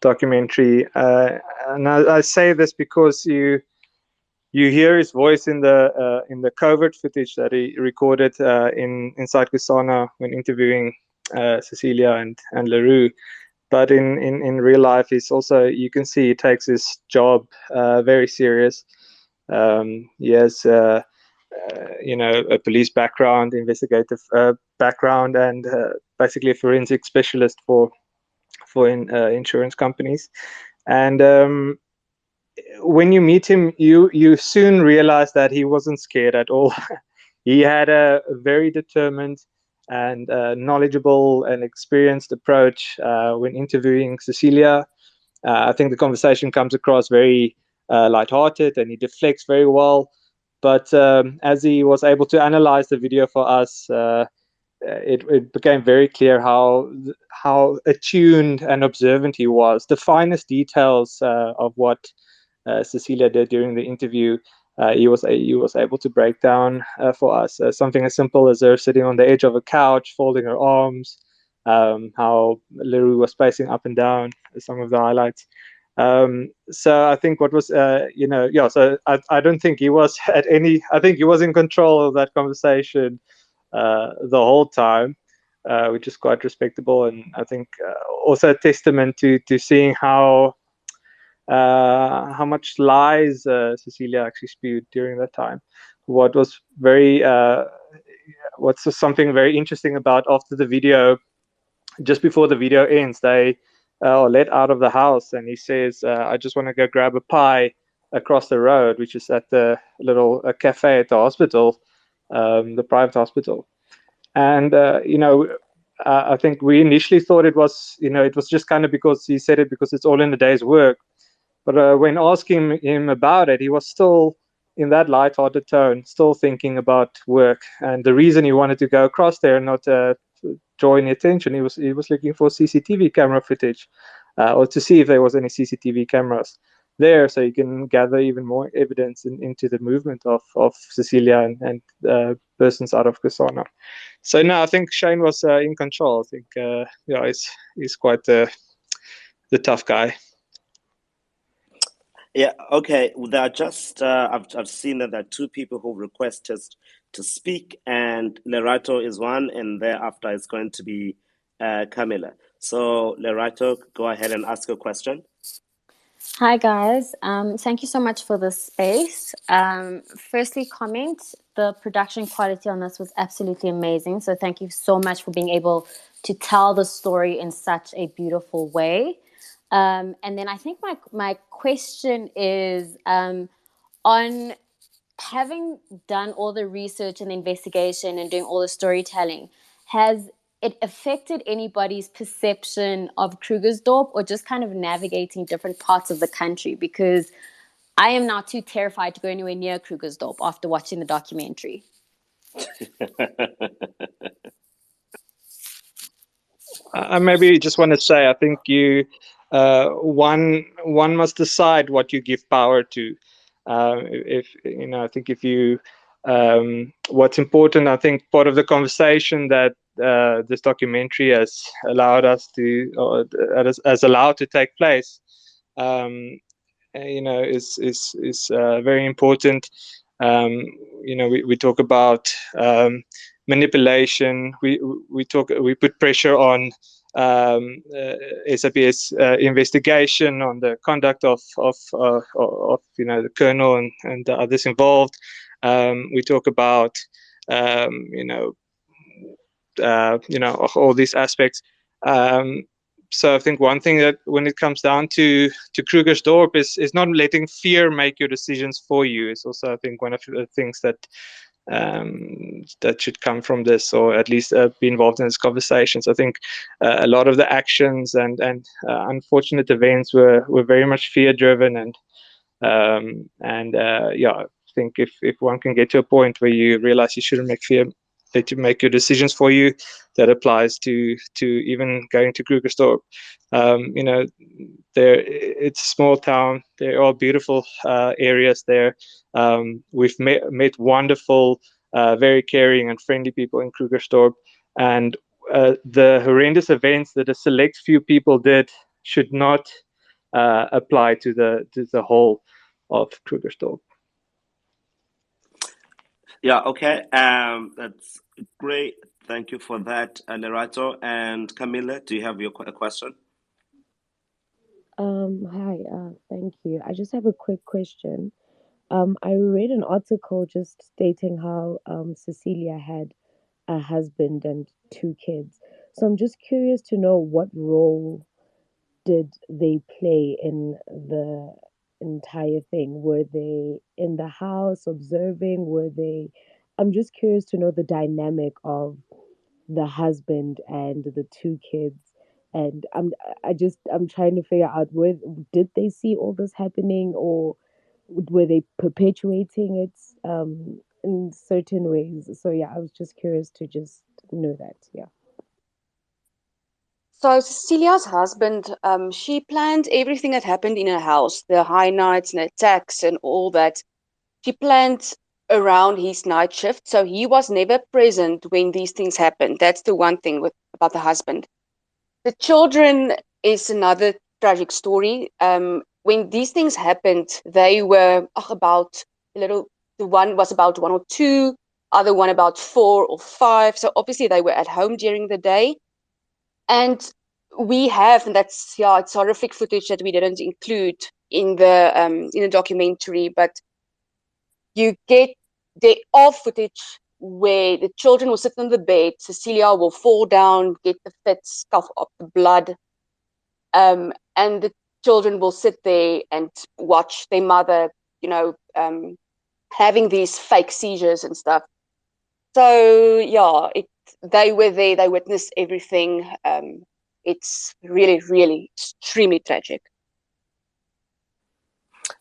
documentary. And I say this because you hear his voice in the covert footage that he recorded inside Kusana when interviewing Cecilia and Leroux. But in real life, he's also, you can see he takes his job very serious. He has a police background, investigative background, and basically a forensic specialist for insurance companies. And when you meet him, you soon realize that he wasn't scared at all. He had a very determined and knowledgeable and experienced approach when interviewing Cecilia. I think the conversation comes across very lighthearted, and he deflects very well. But as he was able to analyze the video for us, it became very clear how attuned and observant he was. The finest details of what Cecilia did during the interview, he was able to break down for us. Something as simple as her sitting on the edge of a couch, folding her arms, how Leroux was pacing up and down, some of the highlights. So I think what was, so I don't think he was I think he was in control of that conversation the whole time, which is quite respectable. And I think also a testament to seeing how much lies Cecilia actually spewed during that time. What was what's something very interesting about after the video, just before the video ends, they are let out of the house, and he says, I just want to go grab a pie across the road, which is at the little cafe at the hospital, the private hospital. And I think we initially thought it was just kind of because he said it because it's all in the day's work. But when asking him about it, he was still in that light-hearted tone, still thinking about work and the reason he wanted to go across there and not draw any attention. He was looking for CCTV camera footage, or to see if there was any CCTV cameras there, so you can gather even more evidence into the movement of Cecilia and persons out of Kusana. So no, I think Shane was in control. I think he's quite the tough guy. Yeah, okay. There are just I've seen that there are two people who requested to speak, and Lerato is one, and thereafter is going to be Camilla. So Lerato, go ahead and ask a question. Hi guys, thank you so much for this space. Firstly, comment, the production quality on this was absolutely amazing. So thank you so much for being able to tell the story in such a beautiful way. And then I think my question is on having done all the research and investigation and doing all the storytelling, has it affected anybody's perception of Krugersdorp or just kind of navigating different parts of the country? Because I am now too terrified to go anywhere near Krugersdorp after watching the documentary. I maybe just want to say, I think one must decide what you give power to. I think if you, what's important, I think part of the conversation that this documentary has allowed us to, or has allowed to take place, is very important. We talk about manipulation. We put pressure on SAPS investigation on the conduct of the colonel and the others involved. We talk about all these aspects. So I think one thing that when it comes down to Krugersdorp is not letting fear make your decisions for you. It's also, I think, one of the things that that should come from this, or at least be involved in this conversations. I think a lot of the actions and unfortunate events were very much fear driven, and I think if one can get to a point where you realize you shouldn't let you make your decisions for you, that applies to even going to Krugersdorp. It's a small town. There are beautiful areas there. We've met wonderful, very caring and friendly people in Krugersdorp, and the horrendous events that a select few people did should not apply to the whole of Krugersdorp. Yeah, okay. That's great. Thank you for that, Lerato. And Camilla, do you have a question? Hi, thank you. I just have a quick question. I read an article just stating how Cecilia had a husband and two kids. So I'm just curious to know what role did they play in the entire thing? Were they in the house observing? I'm just curious to know the dynamic of the husband and the two kids. And I'm trying to figure out, where did they see all this happening, or were they perpetuating it in certain ways? So yeah, I was just curious to just know that. Yeah. So Cecilia's husband, she planned everything that happened in her house, the high nights and attacks and all that. She planned around his night shift, so he was never present when these things happened. That's the one thing about the husband. The children is another tragic story. When these things happened, they were about a little. The one was about 1 or 2, other one about 4 or 5. So obviously they were at home during the day, and we have, and that's, yeah, it's horrific footage that we didn't include in the documentary, but you get there are footage where the children will sit on the bed, Cecilia will fall down, get the fits, cough up the blood, and the children will sit there and watch their mother, having these fake seizures and stuff. So yeah, they were there, they witnessed everything. It's really, really extremely tragic.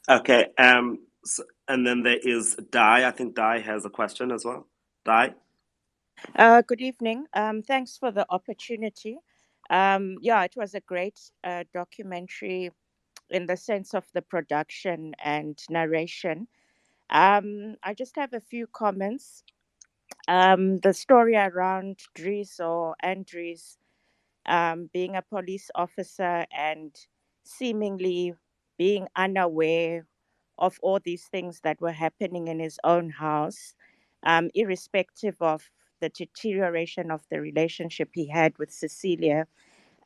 Okay. And then there is Di. I think Di has a question as well. Di. Good evening. Thanks for the opportunity. Yeah, it was a great documentary in the sense of the production and narration. I just have a few comments. The story around Dries or Andries being a police officer and seemingly being unaware of all these things that were happening in his own house, irrespective of the deterioration of the relationship he had with Cecilia,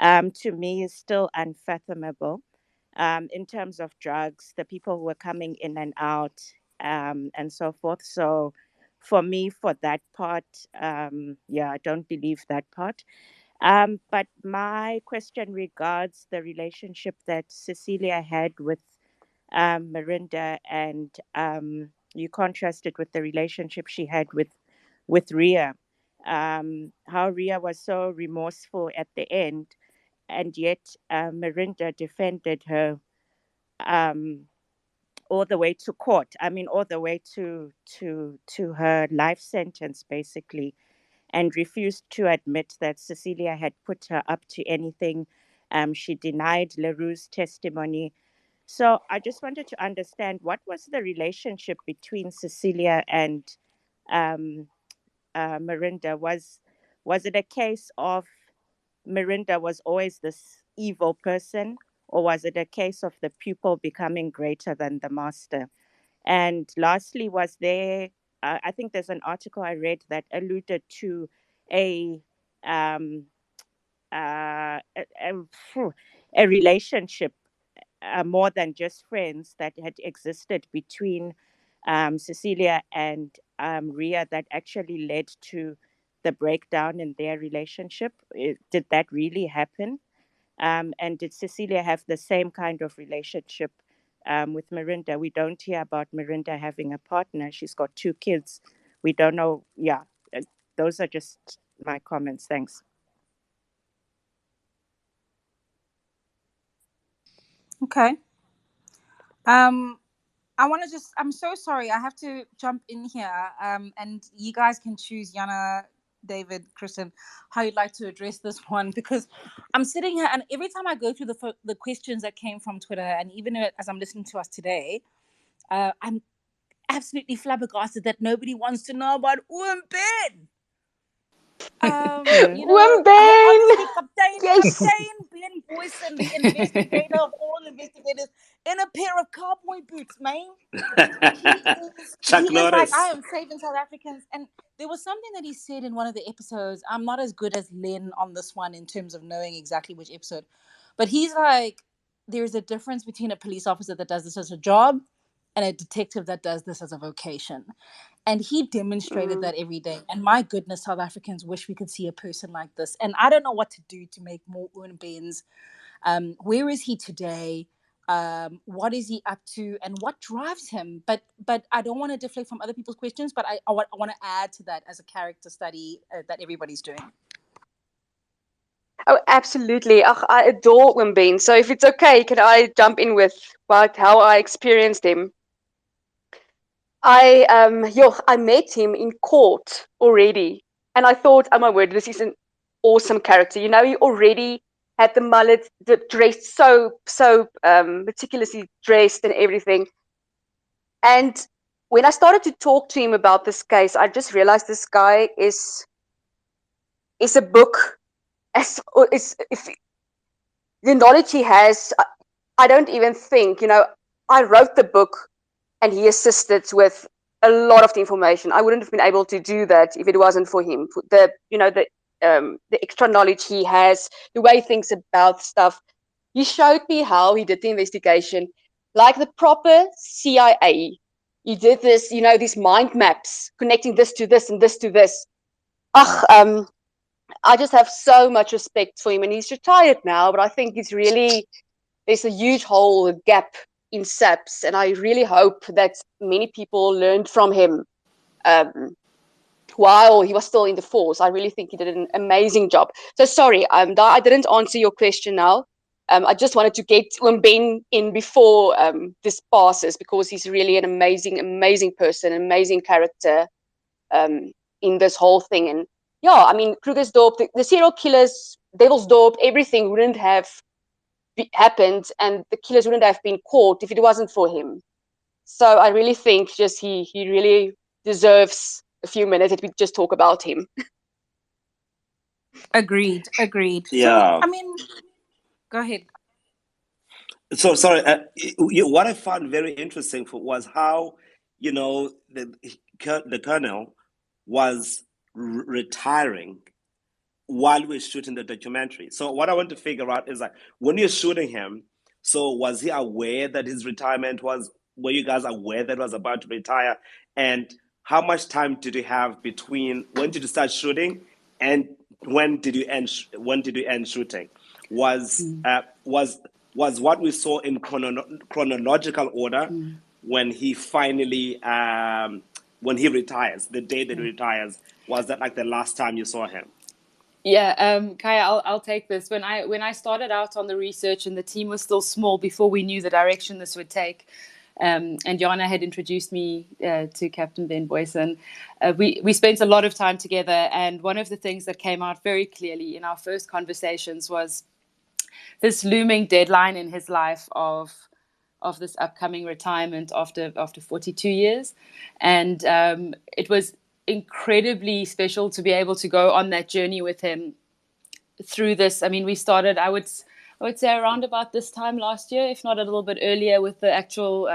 to me is still unfathomable. In terms of drugs, the people who were coming in and out, and so forth. So, for me, for that part, yeah, I don't believe that part. But my question regards the relationship that Cecilia had with Mirinda, and you contrast it with the relationship she had with Ria. How Ria was so remorseful at the end, and yet Mirinda defended her um, all the way to court. I mean, all the way to her life sentence, basically, and refused to admit that Cecilia had put her up to anything. She denied LaRue's testimony. So I just wanted to understand, what was the relationship between Cecilia and um, Mirinda? Was it a case of Mirinda was always this evil person, or was it a case of the pupil becoming greater than the master? And lastly, was there, I think there's an article I read that alluded to a, um, a relationship, more than just friends, that had existed between Cecilia and Ria, that actually led to the breakdown in their relationship. Did that really happen? And did Cecilia have the same kind of relationship with Mirinda? We don't hear about Mirinda having a partner. She's got 2 kids. We don't know. Yeah, those are just my comments. Thanks. Okay. I'm so sorry. I have to jump in here. And you guys can choose, Yana, David, Kristen, how you'd like to address this one, because I'm sitting here and every time I go through the questions that came from Twitter, and even as I'm listening to us today, I'm absolutely flabbergasted that nobody wants to know about Ben. You know, Women! honestly, Yes! Captain Ben Boyson, the investigator of all investigators, in a pair of cowboy boots, man. Chuck He is like, I Norris. am saving South Africans. And there was something that he said in one of the episodes. I'm not as good as Len on this one in terms of knowing exactly which episode, but he's like, there's a difference between a police officer that does this as a job and a detective that does this as a vocation. And he demonstrated that every day. And my goodness, South Africans wish we could see a person like this. And I don't know what to do to make more Unbens. Where is he today? What is he up to, and what drives him? But I don't want to deflect from other people's questions, but I want to add to that as a character study that everybody's doing. Oh, absolutely. Ugh, I adore Wimbeen. So if it's okay, can I jump in with how I experienced him? I met him in court already, and I thought, oh my word, this is an awesome character. You know, he already had the mullet, dressed so meticulously dressed and everything. And when I started to talk to him about this case, I just realized this guy is a book. As is if the knowledge he has, I don't even think, I wrote the book and he assisted with a lot of the information. I wouldn't have been able to do that if it wasn't for him. The extra knowledge he has, the way he thinks about stuff. He showed me how he did the investigation, like the proper CIA. He did this, these mind maps, connecting this to this and this to this. I just have so much respect for him, and he's retired now, but I think there's a huge hole, a gap in SAPS, and I really hope that many people learned from him while he was still in the force. I really think he did an amazing job. So sorry, I didn't answer your question now. I just wanted to get Ben in before this passes, because he's really an amazing, amazing person, amazing character in this whole thing. And yeah, I mean, Krugersdorp, the serial killers, Devilsdorp, everything wouldn't have happened, and the killers wouldn't have been caught if it wasn't for him. So I really think just he really deserves a few minutes that we just talk about him. Agreed. Yeah. So, I mean, go ahead. So sorry. What I found very interesting was how the colonel was retiring while we're shooting the documentary. So what I want to figure out is, like, when you're shooting him, so was he aware that his retirement was? Were you guys aware that he was about to retire? And how much time did you have between when did you start shooting and when did you end? When did you end shooting? Was what we saw in chronological order when he finally when he retires, the day that he retires? Was that like the last time you saw him? Yeah, Kaya, I'll take this. When I started out on the research and the team was still small before we knew the direction this would take, and Jana had introduced me to Captain Ben Boyson, we spent a lot of time together. And one of the things that came out very clearly in our first conversations was this looming deadline in his life of this upcoming retirement after 42 years, and it was incredibly special to be able to go on that journey with him through this. I mean, we started, I would say, around about this time last year, if not a little bit earlier, with the actual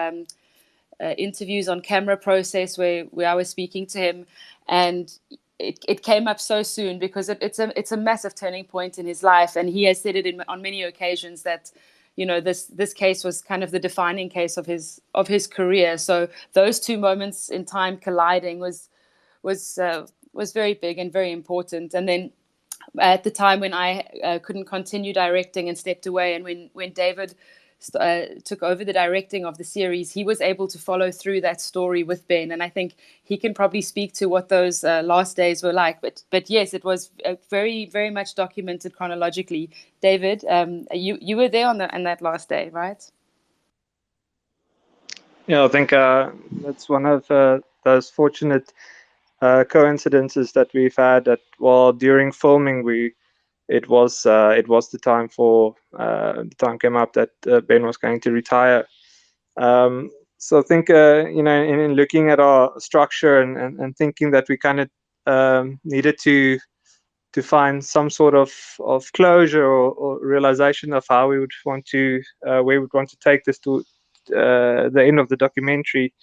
interviews on camera process where I was speaking to him, and it came up so soon because it's a massive turning point in his life, and he has said it on many occasions that this case was kind of the defining case of his career. So those two moments in time colliding was very big and very important. And then at the time when I couldn't continue directing and stepped away, and when David took over the directing of the series, he was able to follow through that story with Ben, and I think he can probably speak to what those last days were like. But yes, it was very, very much documented chronologically. David, you were there on that last day, right? Yeah, I think that's one of those fortunate coincidences that we've had. That while during filming, it was the time came up that Ben was going to retire. So I think in looking at our structure and thinking that we kind of needed to find some sort of closure or realization of how we would want to where we would want to take this to the end of the documentary.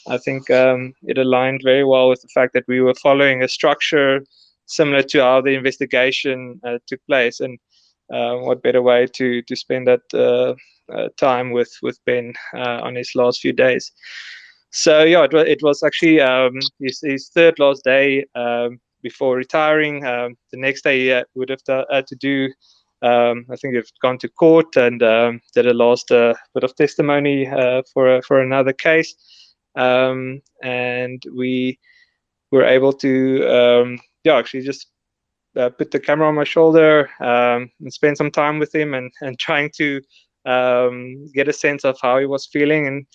I think it aligned very well with the fact that we were following a structure similar to how the investigation took place, and what better way to spend that time with Ben on his last few days. So yeah, it was actually his third last day before retiring. The next day he would have had to do. I think he'd gone to court and did a last bit of testimony for another case, and we were able to actually just put the camera on my shoulder and spend some time with him and trying to get a sense of how he was feeling. And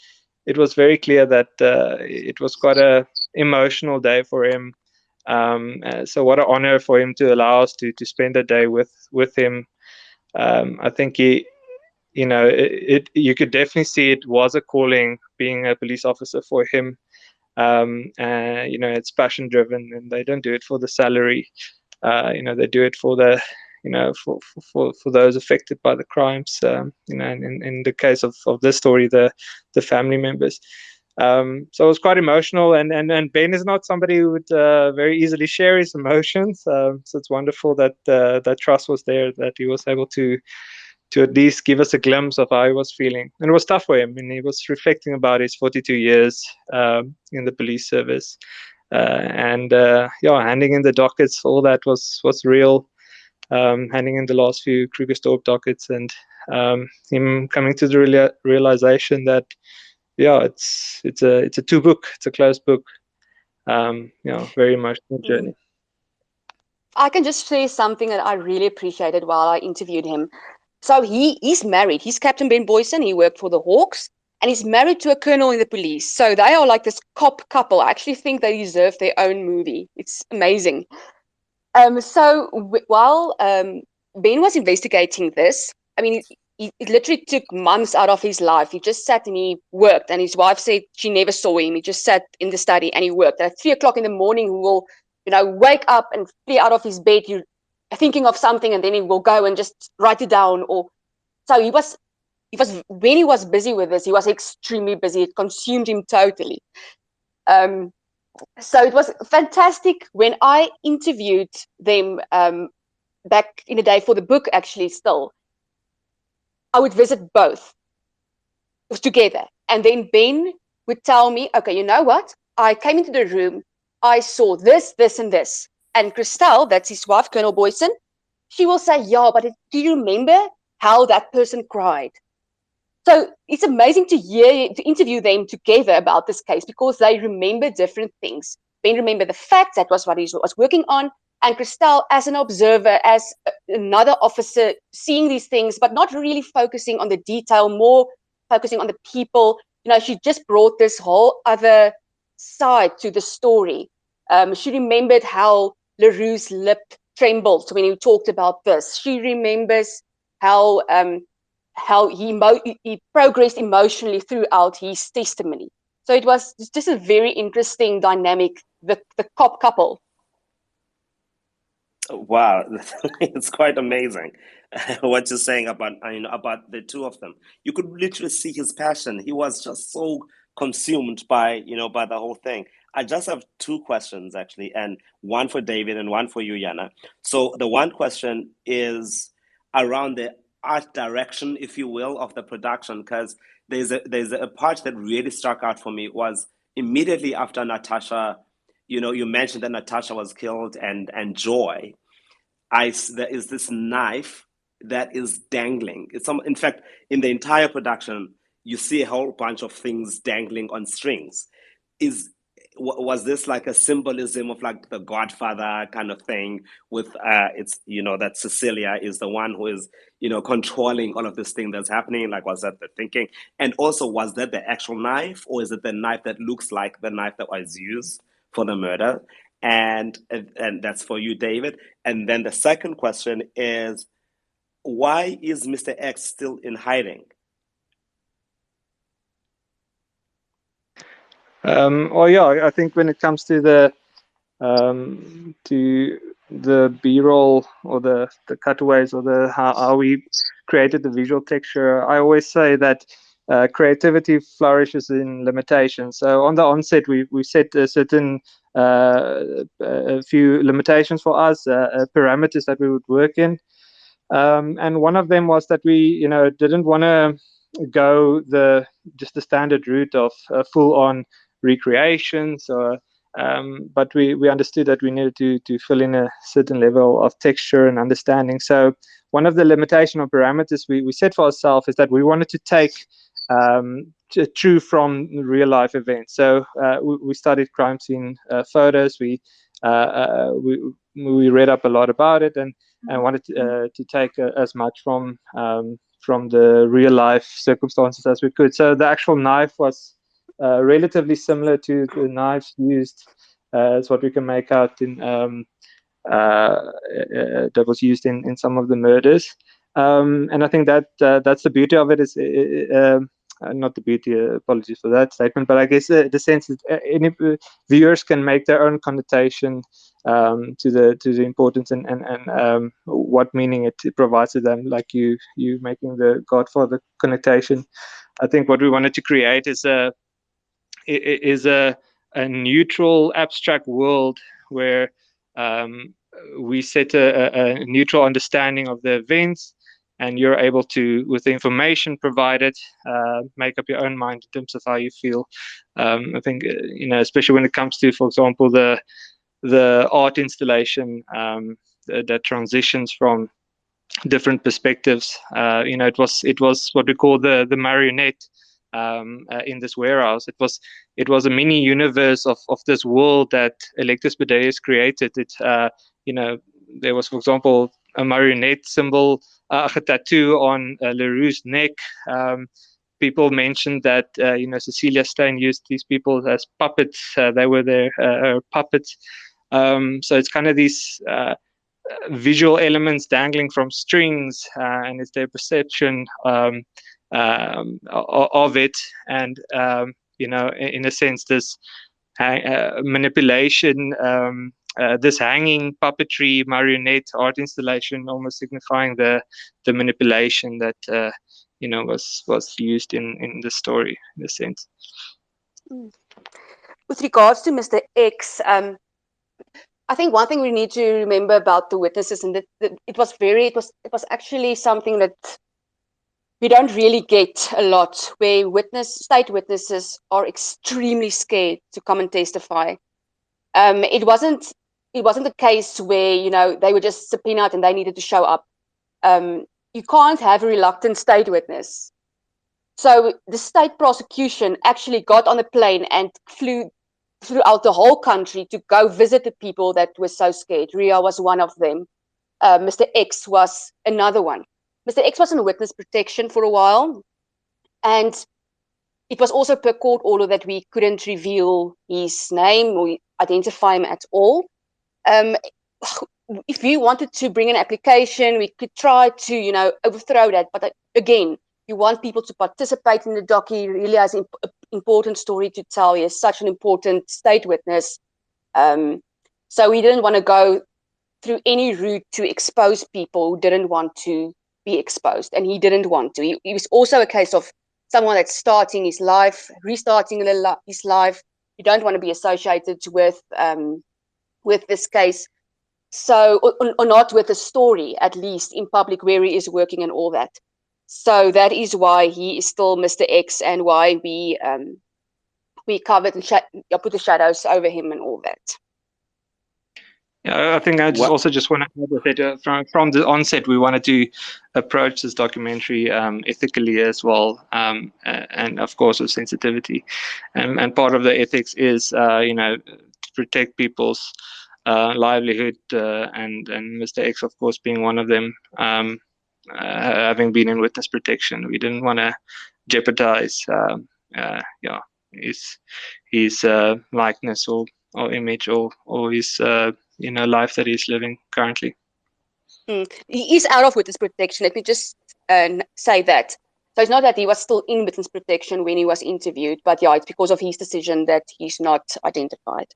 it was very clear that it was quite a emotional day for him. So what an honor for him to allow us to spend a day with him. I think you could definitely see it was a calling being a police officer for him. It's passion driven, and they don't do it for the salary. They do it for the for those affected by the crimes. In the case of this story, the family members. So it was quite emotional, and Ben is not somebody who would very easily share his emotions. So it's wonderful that that trust was there, that he was able to at least give us a glimpse of how he was feeling. And it was tough for him, and he was reflecting about his 42 years in the police service. Handing in the dockets, all that was real. Handing in the last few Krugersdorp dockets, and him coming to the realization that it's a two book, it's a closed book. Very emotional journey. I can just say something that I really appreciated while I interviewed him. So he's married. He's Captain Ben Boyson. He worked for the Hawks, and he's married to a colonel in the police. So they are like this cop couple. I actually think they deserve their own movie. It's amazing. While Ben was investigating this, I mean, it literally took months out of his life. He just sat and he worked, and his wife said she never saw him. He just sat in the study and he worked. And at 3:00 in the morning, he will, wake up and flee out of his bed. You're thinking of something, and then he will go and just write it down. So he was when he was busy with this, he was extremely busy. It consumed him totally. So it was fantastic when I interviewed them back in the day for the book. Actually, still, I would visit both together, and then Ben would tell me, "Okay, you know what? I came into the room, I saw this, this, and this." And Christelle, that's his wife, Colonel Boyson, she will say, "Yeah, but do you remember how that person cried?" So it's amazing to interview them together about this case, because they remember different things. Ben remember the facts, that was what he was working on, and Christelle as an observer, as another officer, seeing these things, but not really focusing on the detail, more focusing on the people. She just brought this whole other side to the story. She remembered how LaRue's lip trembled when he talked about this. She remembers how he progressed emotionally throughout his testimony. So it was just a very interesting dynamic, the cop couple. Wow, it's quite amazing what you're saying about the two of them. You could literally see his passion. He was just so consumed by by the whole thing. I just have two questions actually, and one for David and one for you, Yana. So the one question is around the art direction, if you will, of the production, because there's a part that really struck out for me was immediately after Natasha. You mentioned that Natasha was killed, and Joy. There is this knife that is dangling. In fact, in the entire production, you see a whole bunch of things dangling on strings. Was this like a symbolism of like the Godfather kind of thing with that Cecilia is the one who is controlling all of this thing that's happening? Like, was that the thinking? And also, was that the actual knife, or is it the knife that looks like the knife that was used for the murder? And that's for you, David. And then the second question is, why is Mr. X still in hiding? I think when it comes to the B-roll or the cutaways or how we created the visual texture, I always say that creativity flourishes in limitations. So on the onset, we set a certain a few limitations for us, parameters that we would work in, and one of them was that we didn't want to go just the standard route of full-on recreations, but we understood that we needed to fill in a certain level of texture and understanding. So one of the limitation or parameters we set for ourselves is that we wanted to take true from real life events. So we studied crime scene photos. We we read up a lot about it and wanted to take as much from the real life circumstances as we could. So the actual knife was relatively similar to the knives used as what we can make out in that was used in some of the murders. And I think that that's the beauty of it is not the beauty. Apologies for that statement, but I guess the sense that any viewers can make their own connotation to the importance and what meaning it provides to them. Like you making the Godfather connotation. I think what we wanted to create is a neutral, abstract world where we set a neutral understanding of the events, and you're able to, with the information provided, make up your own mind in terms of how you feel. I think, especially when it comes to, for example, the art installation that transitions from different perspectives. It was what we call the marionette in this warehouse. It was a mini universe of this world that Electus Bedeus created. There was, for example, a marionette symbol, a tattoo on Leroux's neck. People mentioned that Cecilia Stein used these people as puppets. They were their puppets. So it's kind of these visual elements dangling from strings, and it's their perception of it. And in a sense, this manipulation, this hanging puppetry marionette art installation, almost signifying the manipulation that was used in the story, in a sense. With regards to Mr. X, I think one thing we need to remember about the witnesses, and that it was actually something that we don't really get a lot, where state witnesses are extremely scared to come and testify. It wasn't a case where they were just subpoenaed and they needed to show up. You can't have a reluctant state witness. So the state prosecution actually got on a plane and flew throughout the whole country to go visit the people that were so scared. Ria was one of them. Mr. X was another one. Mr. X was in witness protection for a while, and it was also per court order that we couldn't reveal his name or identify him at all. If we wanted to bring an application, we could try to, overthrow that. But again, you want people to participate in the docu. He really has an important story to tell. He is such an important state witness. So we didn't want to go through any route to expose people who didn't want to be exposed, and he didn't want to. He was also a case of someone that's starting his life, restarting his life. You don't want to be associated with this case. So, or not with the story, at least in public where he is working and all that. So that is why he is still Mr. X, and why we covered and put the shadows over him and all that. Yeah, I think I just want to add that from the onset, we wanted to approach this documentary ethically as well, and of course with sensitivity. And part of the ethics is, to protect people's livelihood, and Mr. X, of course, being one of them. Having been in witness protection, we didn't want to jeopardize, his likeness or image or his life that he's living currently. He is out of witness protection. Let me just say that. So it's not that he was still in witness protection when he was interviewed, but yeah, it's because of his decision that he's not identified.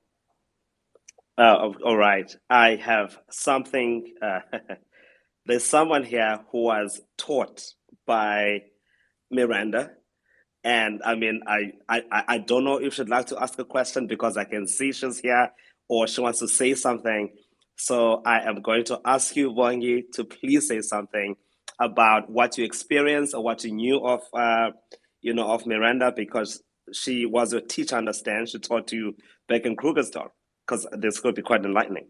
All right. I have something. There's someone here who was taught by Miranda. And I mean, I don't know if she'd like to ask a question, because I can see she's here, or she wants to say something. So I am going to ask you, Bongi, to please say something about what you experienced or what you knew of, of Miranda, because she was a teacher, understand? She taught you back in Krugersdorp, because this could be quite enlightening.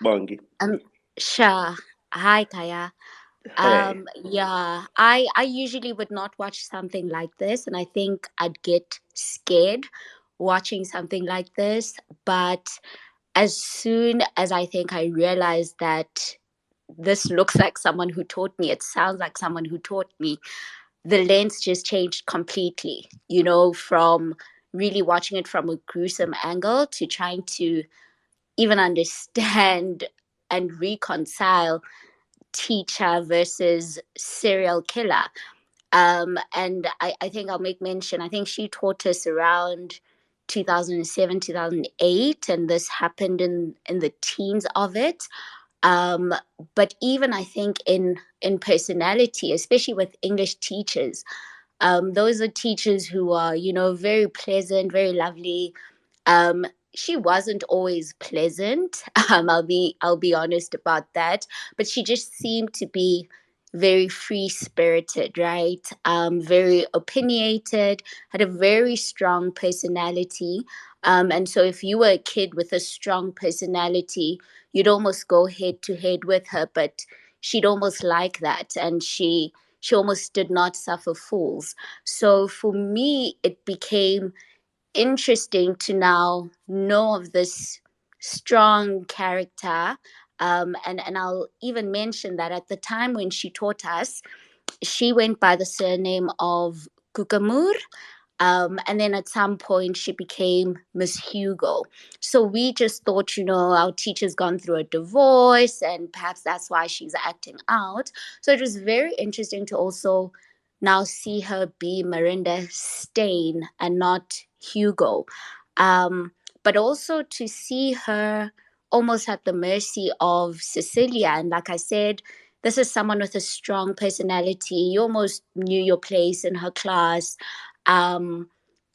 Bongi. Sure. Hi, Kaya. Hey. Yeah, I usually would not watch something like this, and I think I'd get scared watching something like this. But as soon as I think I realized that this looks like someone who taught me, it sounds like someone who taught me, the lens just changed completely, you know, from really watching it from a gruesome angle to trying to even understand and reconcile teacher versus serial killer. And I think I'll make mention, I think she taught us around 2007, 2008, and this happened in the teens of it. Um, but even I think in personality, especially with English teachers, those are teachers who are, you know, very pleasant, very lovely. um, she wasn't always pleasant. I'll be honest about that. But she just seemed to be very free spirited, right? Very opinionated, had a very strong personality. And so if you were a kid with a strong personality, you'd almost go head to head with her, but she'd almost like that. And she almost did not suffer fools. So for me, it became interesting to now know of this strong character. And I'll even mention that at the time when she taught us, she went by the surname of Kukamur. And then at some point she became Miss Hugo. So we just thought, you know, our teacher's gone through a divorce and perhaps that's why she's acting out. So it was very interesting to also now see her be Miranda Stain and not Hugo. But also to see her almost at the mercy of Cecilia. And like I said, this is someone with a strong personality. You almost knew your place in her class. um,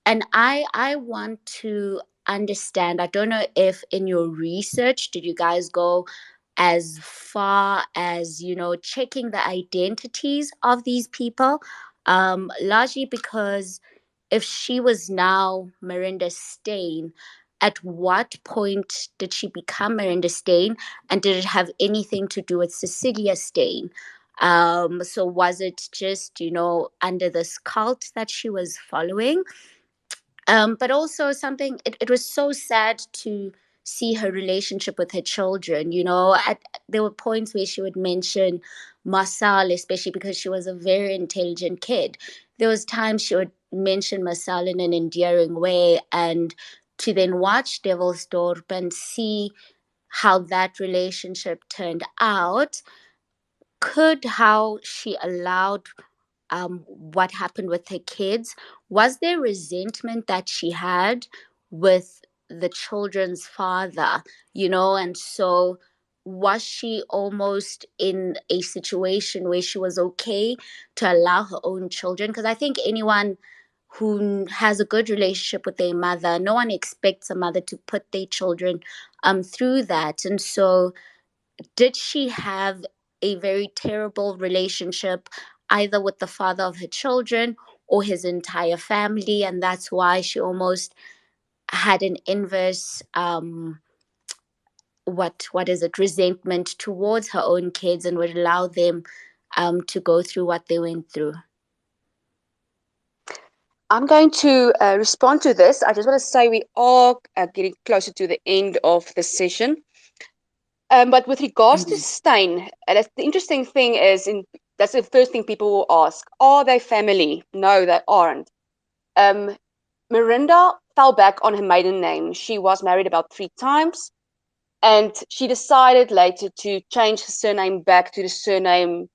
and I want to understand. I don't know if in your research did you guys go as far as, you know, checking the identities of these people, largely because if she was now Miranda Stain, at what point did she become Miranda Stain, and did it have anything to do with Cecilia Stain? So was it just, you know, under this cult that she was following? But also something, it was so sad to see her relationship with her children. You know, there were points where she would mention Masal, especially because she was a very intelligent kid. There was times she would mention Masal in an endearing way, and to then watch Devilsdorp and see how that relationship turned out, could how she allowed what happened with her kids. Was there resentment that she had with the children's father, you know? And so was she almost in a situation where she was okay to allow her own children? Because I think anyone who has a good relationship with their mother, no one expects a mother to put their children through that. And so did she have a very terrible relationship either with the father of her children or his entire family, and that's why she almost had an inverse what is it, resentment towards her own kids, and would allow them to go through what they went through? I'm going to respond to this. I just want to say we are getting closer to the end of the session. But with regards to Stein, that's the interesting thing is, that's the first thing people will ask: are they family? No, they aren't. Um, Miranda fell back on her maiden name. She was married about 3 times, and she decided later to change her surname back to the surname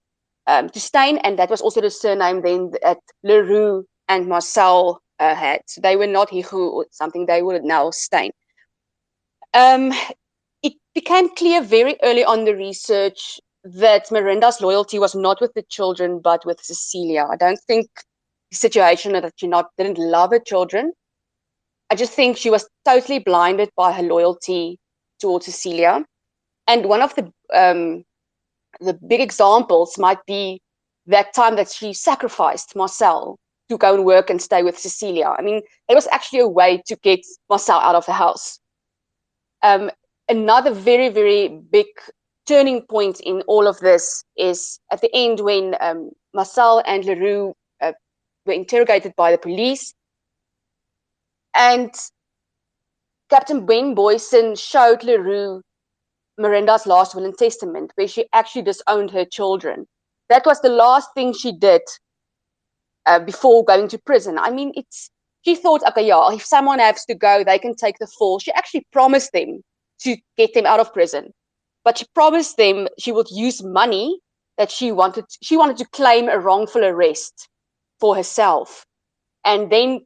to Stein, and that was also the surname then that Leroux and Marcel had. So they were not Higu or something; they were now Stein. Um, it became clear very early on the research that Miranda's loyalty was not with the children, but with Cecilia. I don't think the situation that she didn't love her children. I just think she was totally blinded by her loyalty towards Cecilia. And one of the big examples might be that time that she sacrificed Marcel to go and work and stay with Cecilia. I mean, it was actually a way to get Marcel out of the house. Another very, very big turning point in all of this is at the end when Marcel and Leroux were interrogated by the police. And Captain Ben Boyson showed Leroux Miranda's last will and testament, where she actually disowned her children. That was the last thing she did before going to prison. I mean, she thought, okay, yeah, if someone has to go, they can take the fall. She actually promised them to get them out of prison, but she promised them she would use money that she wanted to claim a wrongful arrest for herself, and then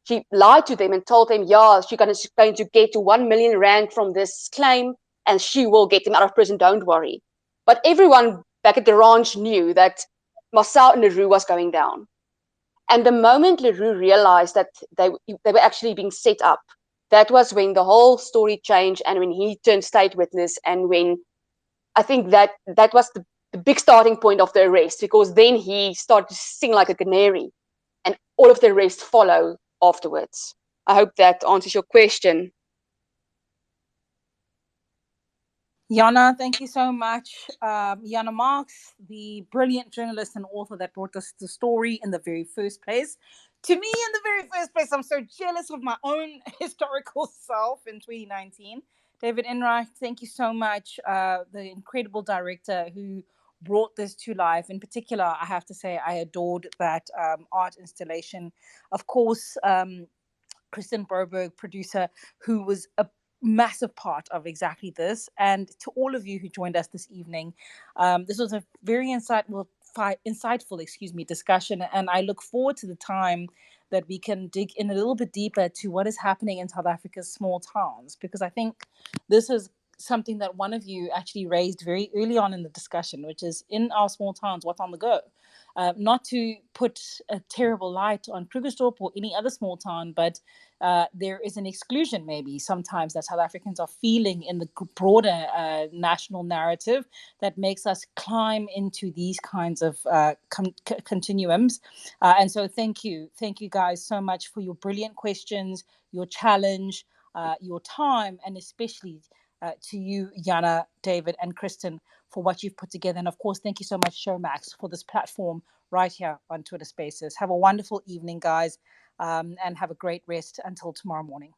she lied to them and told them, yeah, she's going to get to 1 million rand from this claim, and she will get them out of prison, don't worry. But everyone back at the ranch knew that Marcel and Leroux was going down. And the moment Leroux realized that they were actually being set up, that was when the whole story changed, and when he turned state witness, and when I think that was the big starting point of the arrest, because then he started to sing like a canary, and all of the rest follow afterwards. I hope that answers your question. Jana, thank you so much. Jana Marks, the brilliant journalist and author that brought us the story in the very first place. To me, in the very first place, I'm so jealous of my own historical self in 2019. David Enright, thank you so much. The incredible director who brought this to life. In particular, I have to say, I adored that art installation. Of course, Kristen Broberg, producer, who was a massive part of exactly this. And to all of you who joined us this evening, this was a very insightful, discussion. And I look forward to the time that we can dig in a little bit deeper to what is happening in South Africa's small towns, because I think this is something that one of you actually raised very early on in the discussion, which is in our small towns, what's on the go. Not to put a terrible light on Krugersdorp or any other small town, but there is an exclusion maybe sometimes that South Africans are feeling in the broader national narrative that makes us climb into these kinds of continuums. And so thank you guys so much for your brilliant questions, your challenge, your time, and especially to you, Jana, David, and Kristen, for what you've put together. And of course, thank you so much, Showmax, for this platform right here on Twitter Spaces. Have a wonderful evening, guys, and have a great rest until tomorrow morning.